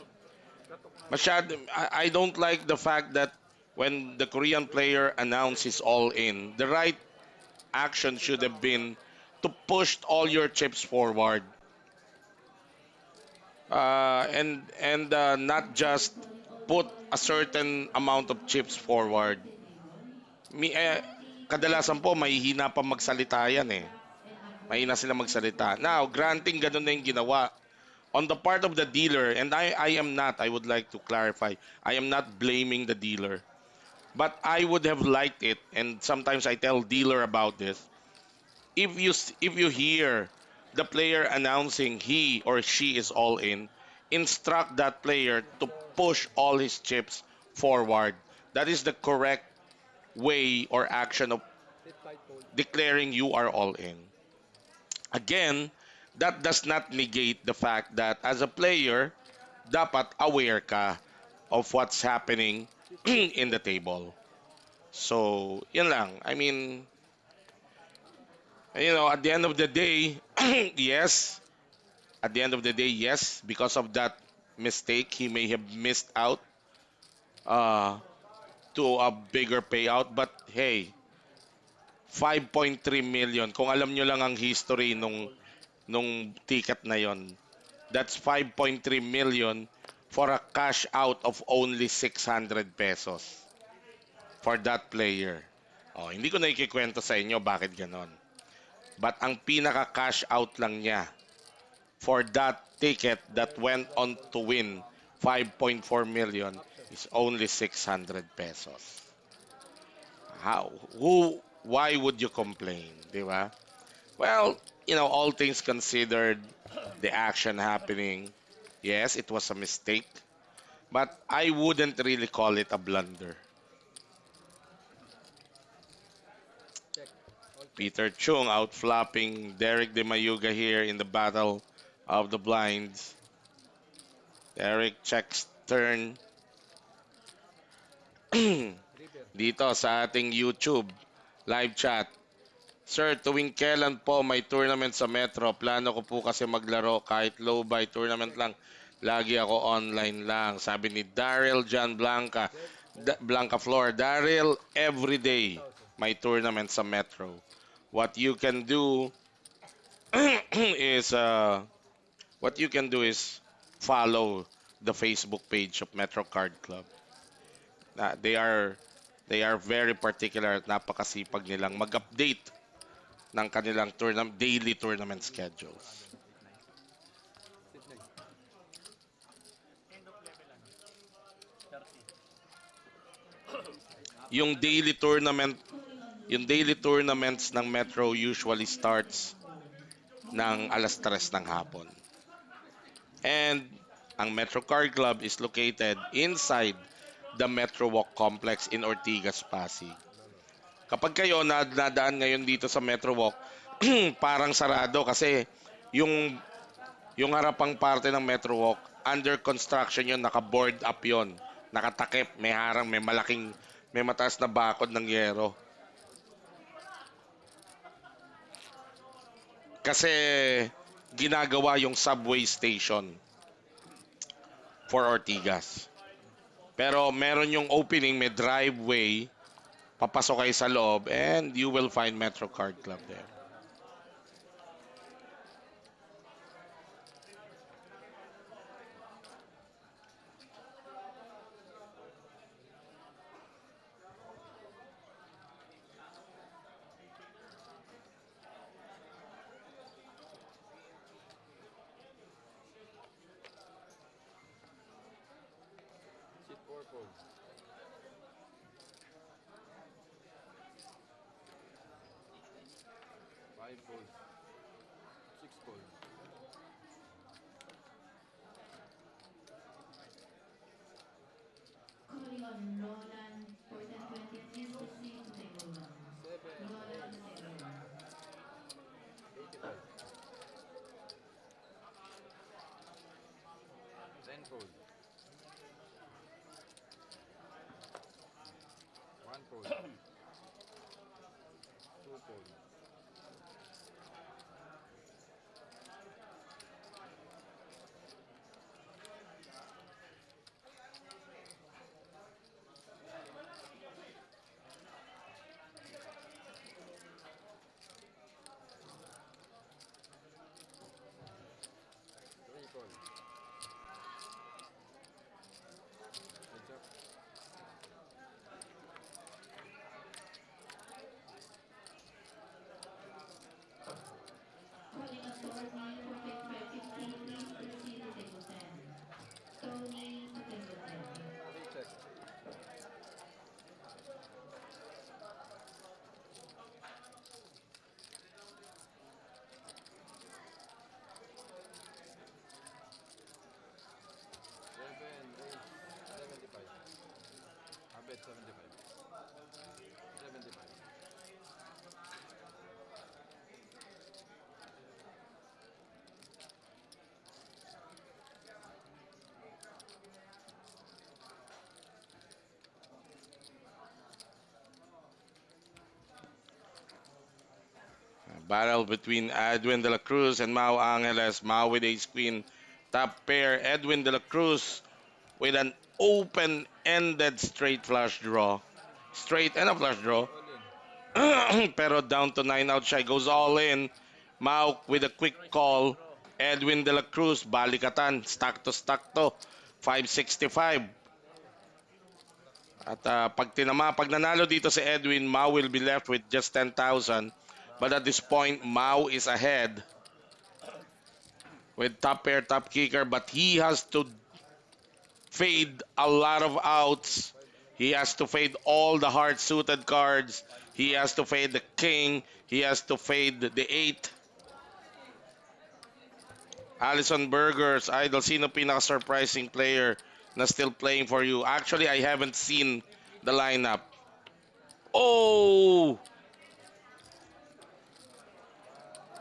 I don't like the fact that when the Korean player announces all in, the right action should have been to push all your chips forward. And not just put a certain amount of chips forward. Kadalasan po, mahihina pa magsalita yan eh. Mahina sila magsalita. Now, granting ganun na yung ginawa, on the part of the dealer, and I would like to clarify, I am not blaming the dealer. But I would have liked it, and sometimes I tell dealer about this, if you hear the player announcing he or she is all in, instruct that player to push all his chips forward. That is the correct way or action of declaring you are all in. Again, that does not negate the fact that as a player, dapat aware ka of what's happening in the table. So, yun lang. I mean, at the end of the day, yes, because of that mistake, he may have missed out to a bigger payout. But hey, 5.3 million. Kung alam nyo lang ang history nung ticket na yon, that's 5.3 million for a cash out of only 600 pesos for that player. Hindi ko na ikikwento sa inyo bakit ganon. But ang pinaka-cash out lang niya for that ticket that went on to win 5.4 million is only 600 pesos. Why would you complain, di ba? Well, all things considered, the action happening, yes, it was a mistake, but I wouldn't really call it a blunder. Peter Chung outflapping Derek De Mayuga here in the battle of the blinds. Derek checks turn. Dito sa ating YouTube live chat. Sir, tuwing kailan po may tournament sa Metro? Plano ko po kasi maglaro kahit low buy tournament lang. Lagi ako online lang. Sabi ni Daryl John Blanca. Blanca Flor. Daryl, every day may tournament sa Metro. What you can do is follow the Facebook page of Metro Card Club. They are very particular at napakasipag nilang mag-update ng kanilang daily tournament schedules. Yung daily tournaments ng Metro usually starts ng alas 3 ng hapon. And ang Metro Card Club is located inside the Metro Walk Complex in Ortigas, Pasig. Kapag kayo nadaan ngayon dito sa Metro Walk, parang sarado kasi yung harapang parte ng Metro Walk, under construction yun, naka-board up yun. Nakatakip, may harang, may mataas na bakod ng yero. Kasi ginagawa yung subway station for Ortigas. Pero meron yung opening, may driveway, papasok kayo sa loob, and you will find Metro Card Club there. fold. 5 fold. 6 fold. Calling on Roland for 1020. Please proceed to table 1. 7, Roland to table 1. 85. 10 fold. 1 fold. 2 fold. 3 fold. Heads up. Calling on Tony for 2550. Please proceed to table 10. Tony to table 10. 3 check. 7, 8, 75. I bet 75. 75. Battle between Edwin de la Cruz and Mau Angeles. Mau with ace queen. Top pair, Edwin de la Cruz with an open-ended straight flush draw. Straight and a flush draw. All in. Pero down to 9 out siya. Goes all in. Mau with a quick call. Edwin de la Cruz, balikatan. Stack to. 565. At pag nanalo dito si Edwin, Mau will be left with just 10,000. But at this point, Mau is ahead with top pair, top kicker. But he has to fade a lot of outs. He has to fade all the hard-suited cards. He has to fade the king. He has to fade the 8. Allison Burgers, Idol, sino pinaka-surprising player na still playing for you? Actually, I haven't seen the lineup. Oh!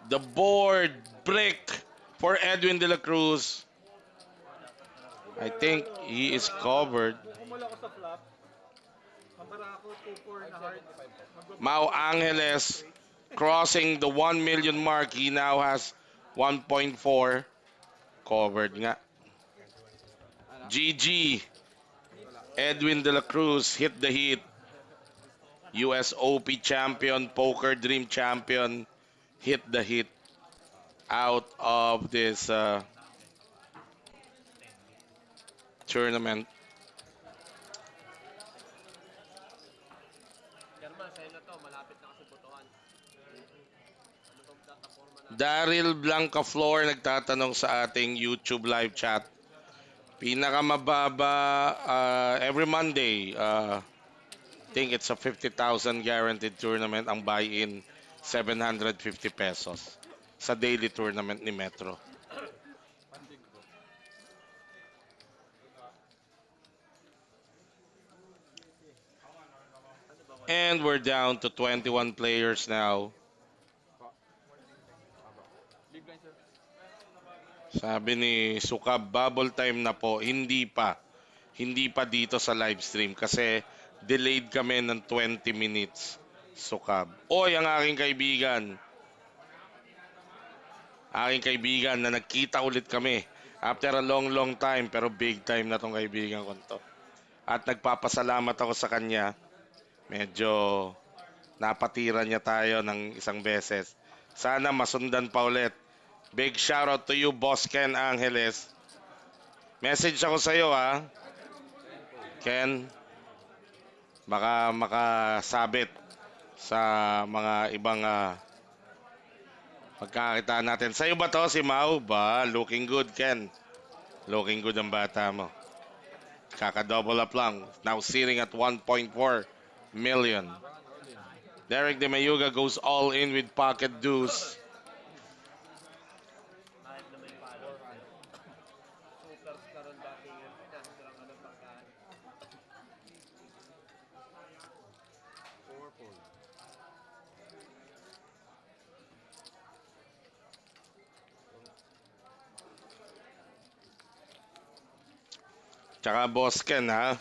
The board brick for Edwin de la Cruz. I think he is covered. Kung kumula ko sa flop, mabara ako 2-4 na heart. Mau Angeles crossing the 1 million mark. He now has 1.4. Covered nga. GG. Edwin de la Cruz hit the heat. USOP champion, Poker Dream champion, hit the hit out of this tournament. German, sa'yo na to. Malapit na kasi botohan. Ano bang plataforma na? Daryl Blancaflor nagtatanong sa ating YouTube live chat. Pinakamababa every Monday, I think it's a 50,000 guaranteed tournament. Ang buy-in 750 pesos sa daily tournament ni Metro. Pandig ko. And we're down to 21 players now. Big blind, sir. Sabi ni Sukab, bubble time na po. Hindi pa. Hindi pa dito sa live stream kasi delayed kami ng 20 minutes. Sukab. Oy, ang aking kaibigan. Aking kaibigan na nagkita ulit kami. After a long time, pero big time na tong kaibigan ko to. At nagpapasalamat ako sa kanya. Medyo napatiran niya tayo ng isang beses. Sana masundan pa ulit. Big shoutout to you, Boss Ken Angeles. Message ako sa iyo, ha. Ken, baka makasabit sa mga ibang pagkakita natin. Sa'yo ba to si Mau? Ba, looking good, Ken. Looking good ang bata mo. Kaka-double up lang. Now sitting at 1.4 million. Derek De Mayuga goes all in with pocket deuce. Kahit na may follow. Super karon dating yan. Dahil lang ano pagkaan. 4 fold. Tsaka boss Ken ha.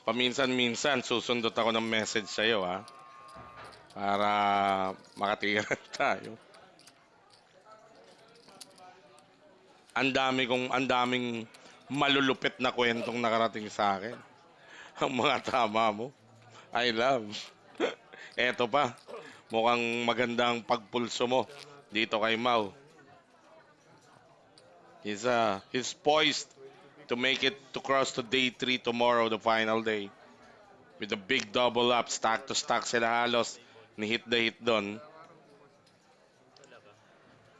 Paminsan-minsan susundot ako ng message sa'yo ha. Para makatira tayo. Ang daming malulupit na kwentong nakarating sa akin. Ang mga tama mo. I love. Eto pa. Mukhang magandang pagpulso mo dito kay Mau. He's poised to make it to cross to day 3 tomorrow, the final day. With a big double up, stack to stack sila halos. Ni hit the hit doon.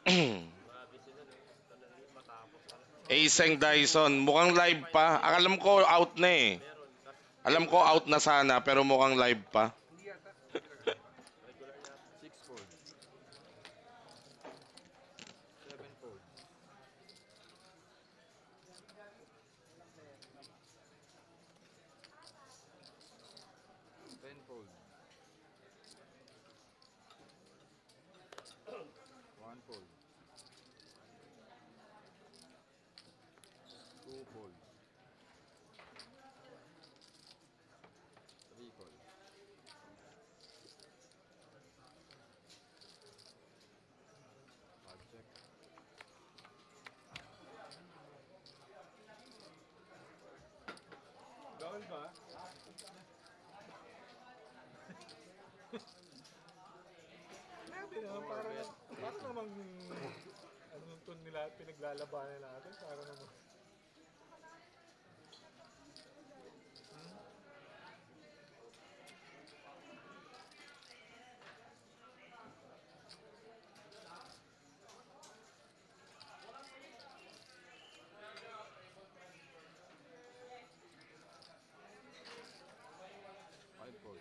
Grabe sila. Talaga matapos. Aseng Dyson, mukhang live pa. Alam ko out na eh. Alam ko out na sana pero mukhang live pa. Hindi yata. 6 fold. 7 fold. 10 fold. 1 fold. 2 fold. 3 fold. Hard check. Bawal ba? Grabe naman, parang namang anong tun nila pinaglalabanan natin, para naman. Five fold.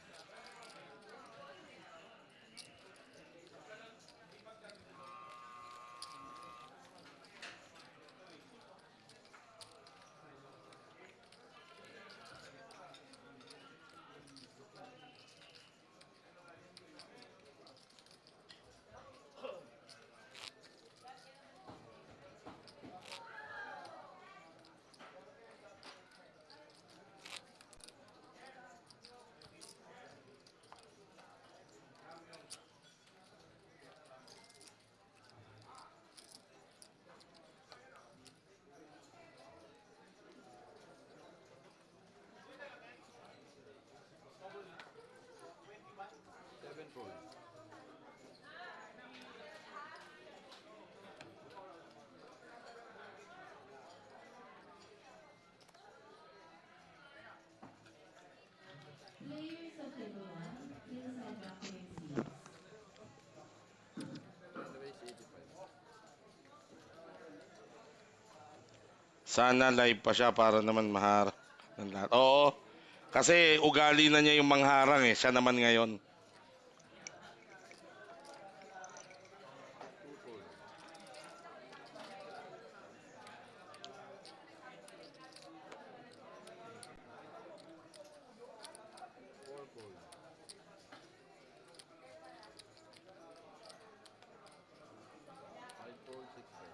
Seven fold. Players of table 1, inside back to your seats. The race 85. Sana live pa siya para naman maharap ng lahat. Oo, kasi ugali na niya yung mangharang eh. Siya naman ngayon. 2 fold. 4 fold. 5 fold, 6 fold.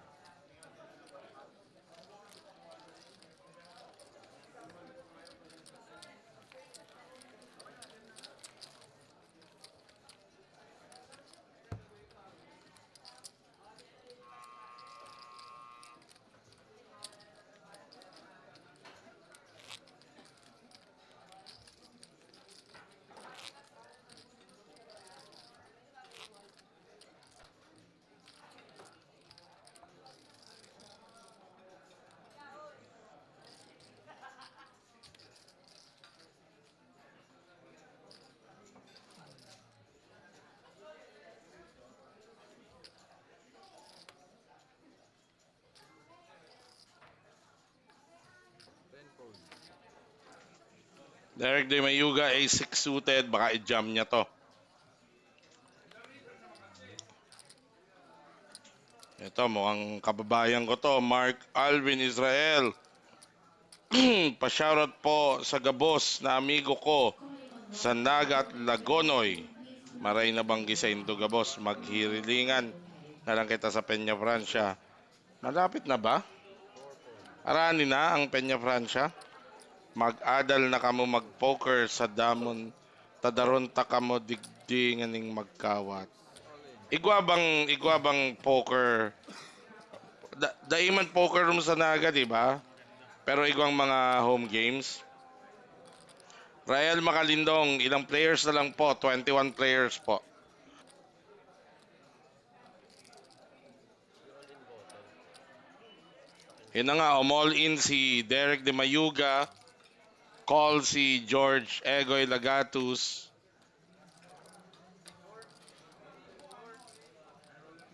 Derek De Mayuga, A6 suited. Baka i-jam niya to. Ito, mukhang kababayan ko to. Mark Alvin Israel. Pa-shoutout po sa gabos na amigo ko sa Naga at Lagonoy. Maray na banggi sa Indo gabos. Maghirilingan na lang kita sa Peña Francia. Malapit na ba? Arani na ang Peña Francia. Mag-adal na kamo mag-poker sa damon. Tadaron ta kamo digdinganing magkawat. Igwabang poker. Daiman poker room sa Naga, di ba? Pero igwang mga home games. Rael Makalindong, ilang players na lang po? 21 players po. Yun na nga, all in si Derek De Mayuga. Call si George Egoy Lagatus.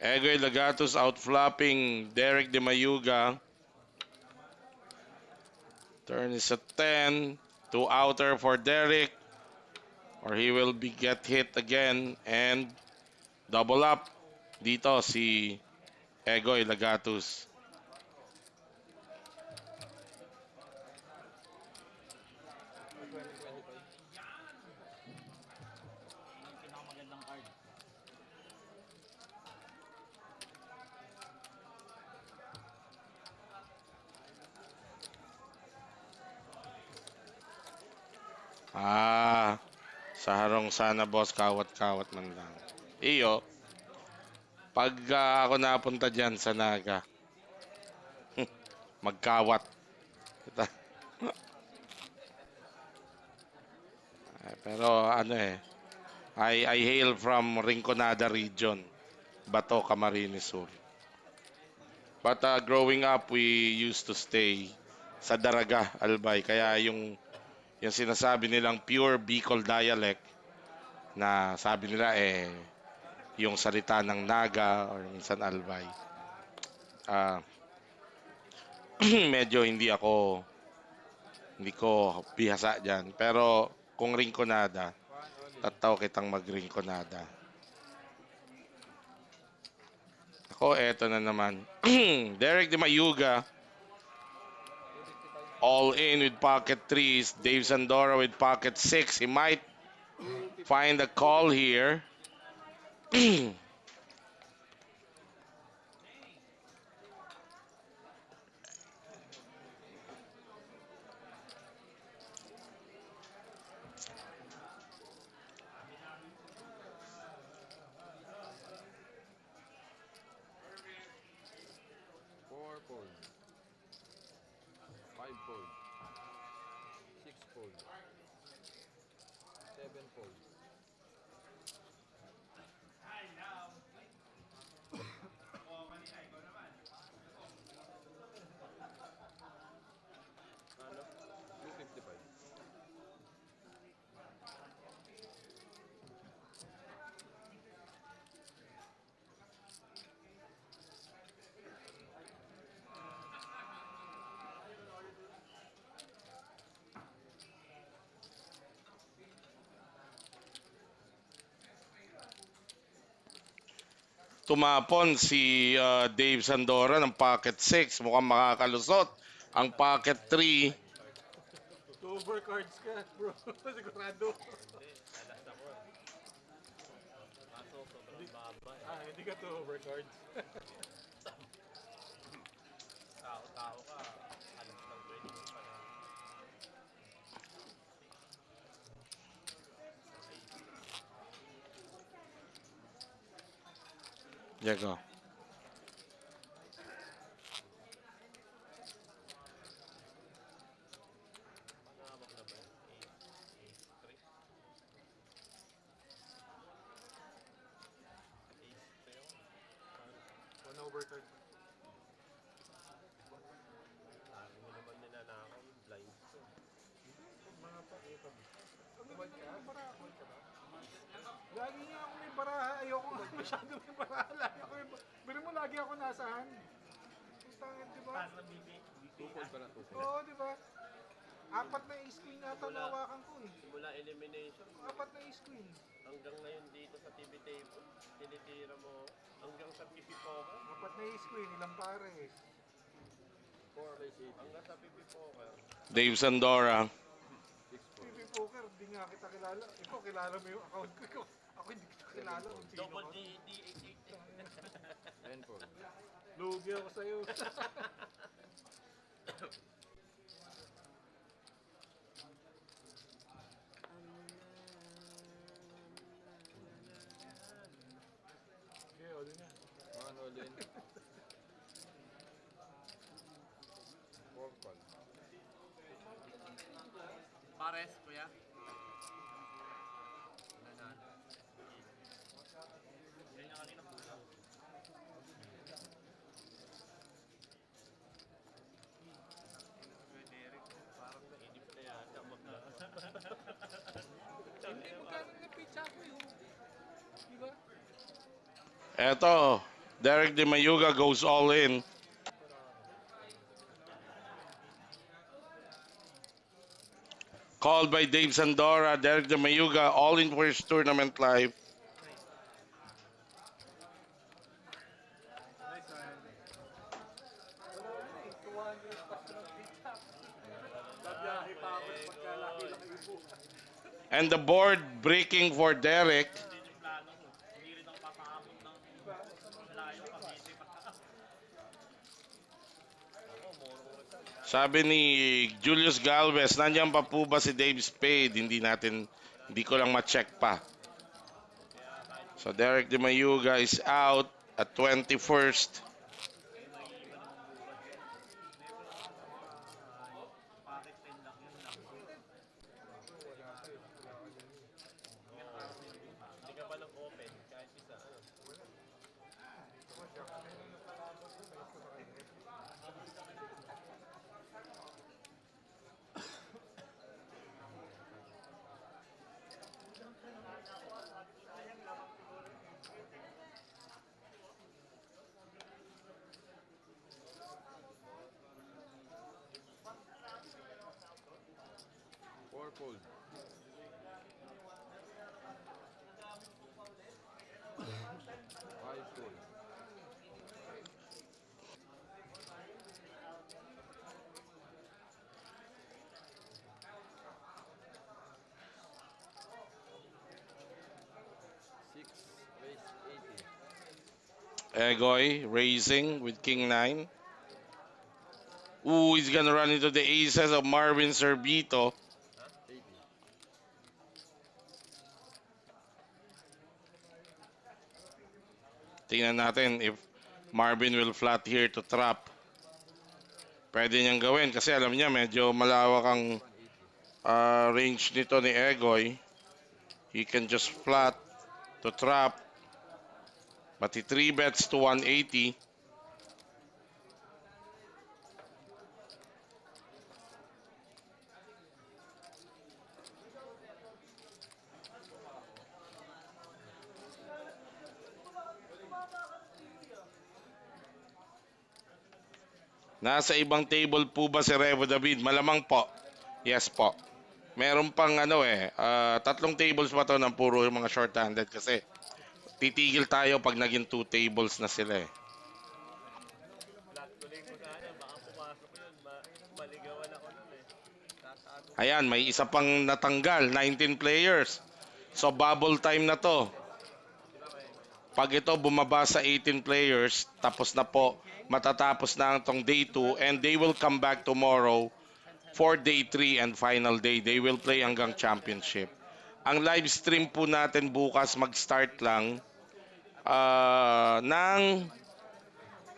Egoy Lagatus outflapping Derek De Mayuga. Turn is at 10. Two outer for Derek. Or he will be get hit again. And double up. Dito si Egoy Lagatus. Pinakamagandang card. Sa harong sana boss, kawat-kawat man lang. Iyo, pag ako napunta dyan sa Naga, magkawat. Pero ano I hail from Rinconada region, Bato, Camarines Sur. But growing up, we used to stay sa Daraga, Albay. Kaya yung sinasabi nilang pure Bicol dialect na sabi nila yung salita ng Naga or minsan Albay. Ah, medyo hindi ko bihasa diyan. Pero kung Rinconada, tataw kitang mag-Rinconada. Ako, eto na naman. Derek De Mayuga. All in with pocket 3s. Dave Sandora with pocket 6. He might find a call here. Four fold. Five fold. Six fold. Seven fold. Ano? 255. Tumapon si Dave Sandora ng pocket 6. Mukhang makakalusot. Ang pocket 3. Two overcards ka, bro. Sigurado. Kaso sobrang baba Hindi ka two overcards. Tao-tao ka. Halos lang pwede mo pa na. Diego. Pangamag na ba yun? Ace 3. Ace 3 ako. One overcard. Sabi mo naman nila na ako yung blinds ko. Mga pakita mo. Pag ka, baraha ka ba? Lagi nga ako may baraha. Ayoko nga masyado may baraha. Lagi ako may baraha. Mo lagi ako nasahan. Putangin, di ba? Pass na BB. Two fold pa na two fold. Oo, di ba? Apat na ace queen na ito nawakan ko eh. Simula elimination, Apat na ace queen. hanggang ngayon dito sa TV table, tinitira mo hanggang sa PP Poker. Apat na ace queen, ilang pares. Hanggang sa PP Poker. Dave Sandora. PP Poker, di nga kita kilala. Ikaw, kilala mo yung account ko. Ako hindi kita kilala kung sino Double ka. DD 888. Lugi ako sa'yo. Okay, all in na. Pares, kuya. Yan yung kanina po. Derek, parang nainip na yata. Hindi, magkano na pizza ko yun? Diba? Eto, Derek De Mayuga goes all in. Called by Dave Sandora, Derek De Mayuga, all in for his tournament live. And the board breaking for Derek. Sabi ni Julius Galvez, nandiyan pa po ba si Dave Spade? Hindi ko lang ma-check pa. So Derek De Mayuga is out at 21st. Hindi ka ba nag-open kahit isa? Egoy raising with King 9. Ooh, he's gonna run into the aces of Marvin Servito. Tingnan natin if Marvin will flat here to trap. Pwede niyang gawin kasi alam niya medyo malawak ang range nito ni Egoy. He can just flat to trap. But he 3 bets to 180. Nasa ibang table po ba si Revo David? Malamang po. Yes po. Meron pang tatlong tables pa to ng puro mga short-handed kasi titigil tayo pag naging 2 tables na sila eh. Flat tuloy ko sana, baka pumasok yun. Maligawan ako nun eh. Tatago. Ayan, may isa pang natanggal. 19 players. So bubble time na to. Pag ito bumaba sa 18 players, tapos na po, matatapos na itong day 2 and they will come back tomorrow for day 3 and final day. They will play hanggang championship. Ang live stream po natin bukas mag-start lang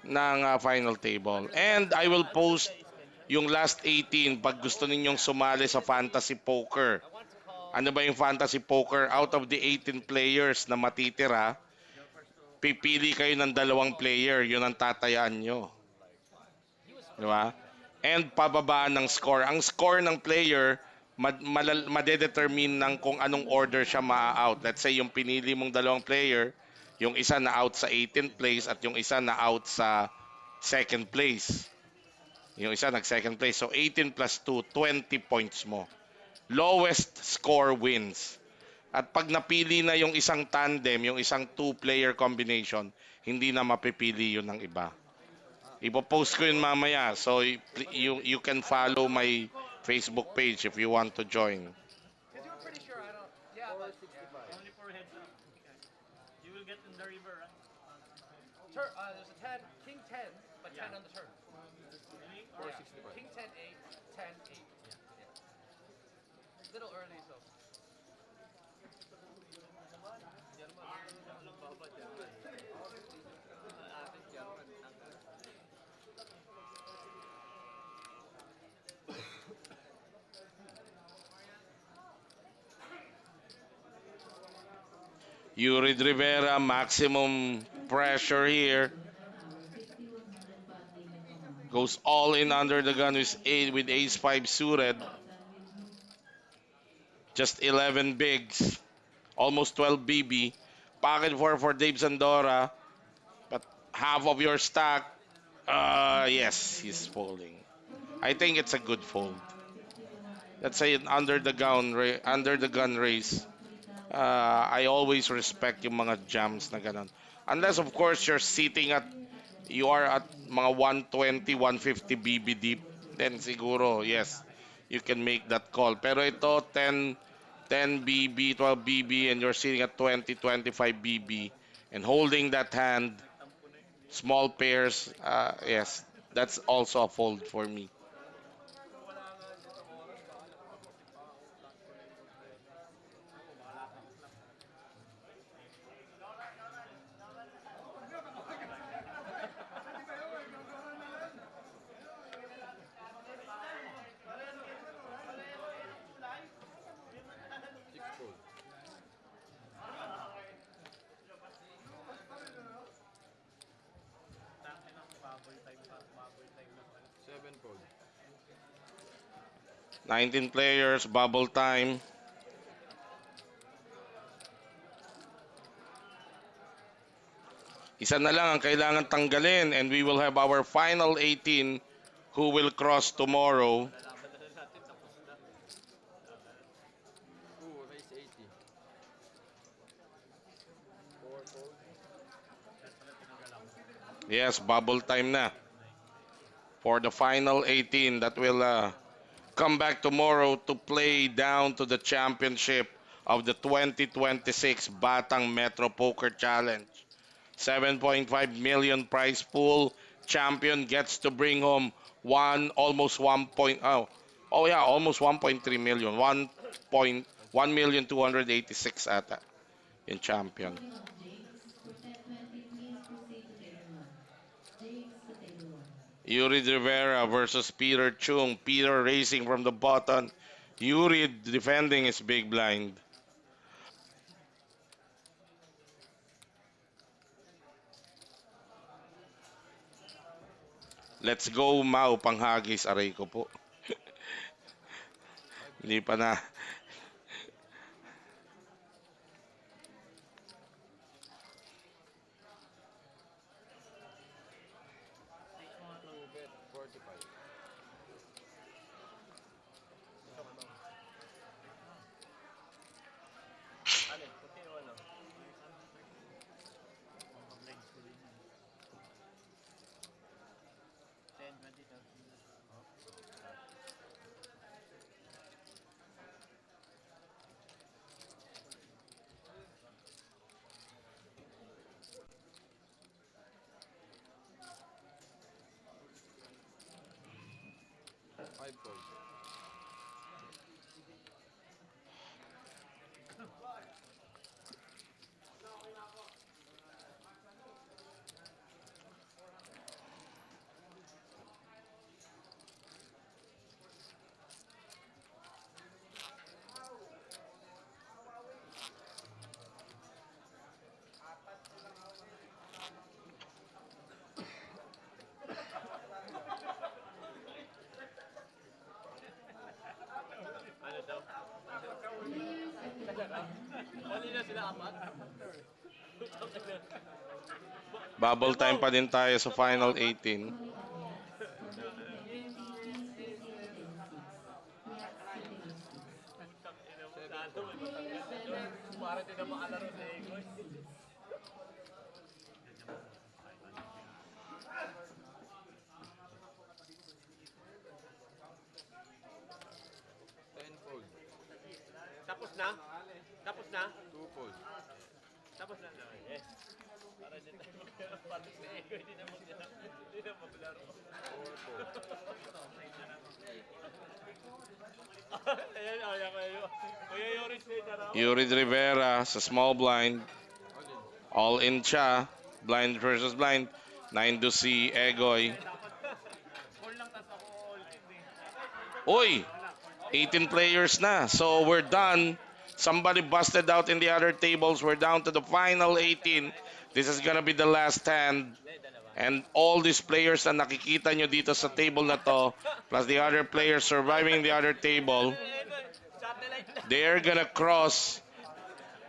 ng final table. And I will post yung last 18 pag gusto ninyong sumali sa fantasy poker. Ano ba yung fantasy poker? Out of the 18 players na matitira, pipili kayo ng 2 player, yun ang tatayaan nyo. Di ba? And pababaan ng score. Ang score ng player, madedetermine ng kung anong order siya ma-out. Let's say yung pinili mong 2 player, yung isa na out sa 18th place at yung isa na out sa 2nd place. Yung isa nag-second place. So 18 plus 2, 20 points mo. Lowest score wins. At pag napili na yung isang tandem, yung isang two-player combination, hindi na mapipili yun ng iba. Ipopost ko yun mamaya. So you can follow my Facebook page if you want to join. Because you were pretty sure I don't. Yeah, but Only for heads up. You will get in the river, right? there's a 10, King 10, but 10 on the turn. Really? Yeah. King 10, 8, 10, 8. Yeah. Little early, so. Yurid Rivera, maximum pressure here. Goes all in under the gun with ace 5 suited. Just 11 bigs. Almost 12 BB. Pocket 4 for Dave Zandora. But half of your stack. Yes, he's folding. I think it's a good fold. Let's say an under the gun race. I always respect yung mga jams na ganun. Unless of course you are at mga 120, 150 BB deep, then siguro yes, you can make that call. Pero ito 10 BB, 12 BB and you're sitting at 20, 25 BB and holding that hand, small pairs, yes, that's also a fold for me. Seven fold. 19 players, bubble time. Isa na lang ang kailangan tanggalin and we will have our final 18 who will cross tomorrow. Ooh, raise 80. Four fold. Yes, bubble time na. For the final 18 that will come back tomorrow to play down to the championship of the 2026 Batang Metro Poker Challenge. 7.5 million prize pool. Champion gets to bring home almost 1.3 million. 1.1,286,000 ata yung champion. Moving on, James. For 10-20, please proceed to table 1. James to table 1. Yuri Rivera versus Peter Chung. Peter racing from the bottom. Yuri defending his big blind. Let's go, Mau. Panghagis, aray ko po. Hindi pa na. Two bet 45. Ano, continue ano? 10, 20, 30. Five fold. Ano daw? Players at table 1. Kanina sila apat. Bubble time pa din tayo sa final 18. Calling on yes. For making 10-20, Para din na makalaro sa Egoy. Tenfold. Tapos na? Tapos na? Twofold. Tapos na? Yes. Para din tayo maglaro. Para sa Egoy, di na maglaro. Ayan, ayan kayo. Kuya Yoris na yung Yurid Rivera sa small blind. All in siya. Blind versus blind. 9 to si Egoy. Call lang tas ako all in eh. Uy! 18 players na. So we're done. Somebody busted out in the other tables. We're down to the final 18. This is gonna be the last hand. And all these players na nakikita nyo dito sa table na to, plus the other players surviving the other table, they're gonna cross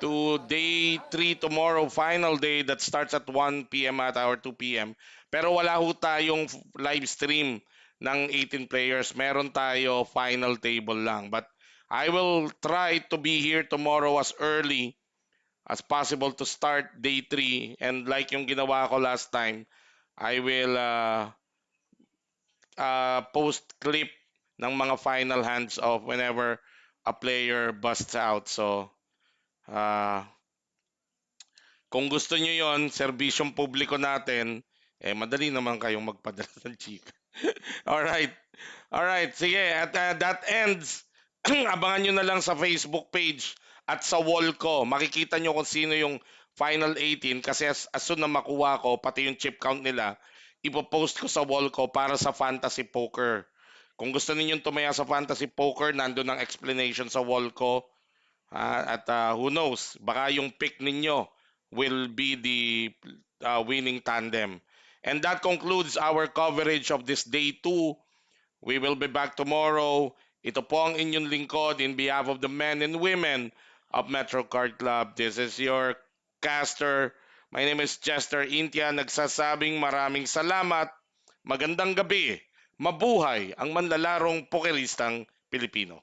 to day 3 tomorrow, final day that starts at 1 p.m. at our 2 p.m. Pero wala ho tayong live stream ng 18 players. Meron tayo final table lang. But I will try to be here tomorrow as early as possible to start day 3. And like yung ginawa ko last time, I will post clip ng mga final hands of whenever a player busts out. So, kung gusto nyo yon, serbisyong publiko natin, eh madali naman kayong magpadala ng chika. Alright. Alright, sige. At that ends. Abangan nyo na lang sa Facebook page at sa wall ko. Makikita nyo kung sino yung final 18 kasi as soon na makuha ko, pati yung chip count nila, ipopost ko sa wall ko para sa fantasy poker. Kung gusto ninyong tumaya sa fantasy poker, nandun ang explanation sa wall ko. At who knows, baka yung pick ninyo will be the winning tandem. And that concludes our coverage of this day 2. We will be back tomorrow. Ito po ang inyong lingkod in behalf of the men and women of Metro Card Club. This is your caster. My name is Chester Intia. Nagsasabing maraming salamat. Magandang gabi. Mabuhay ang manlalarong pokeristang Pilipino.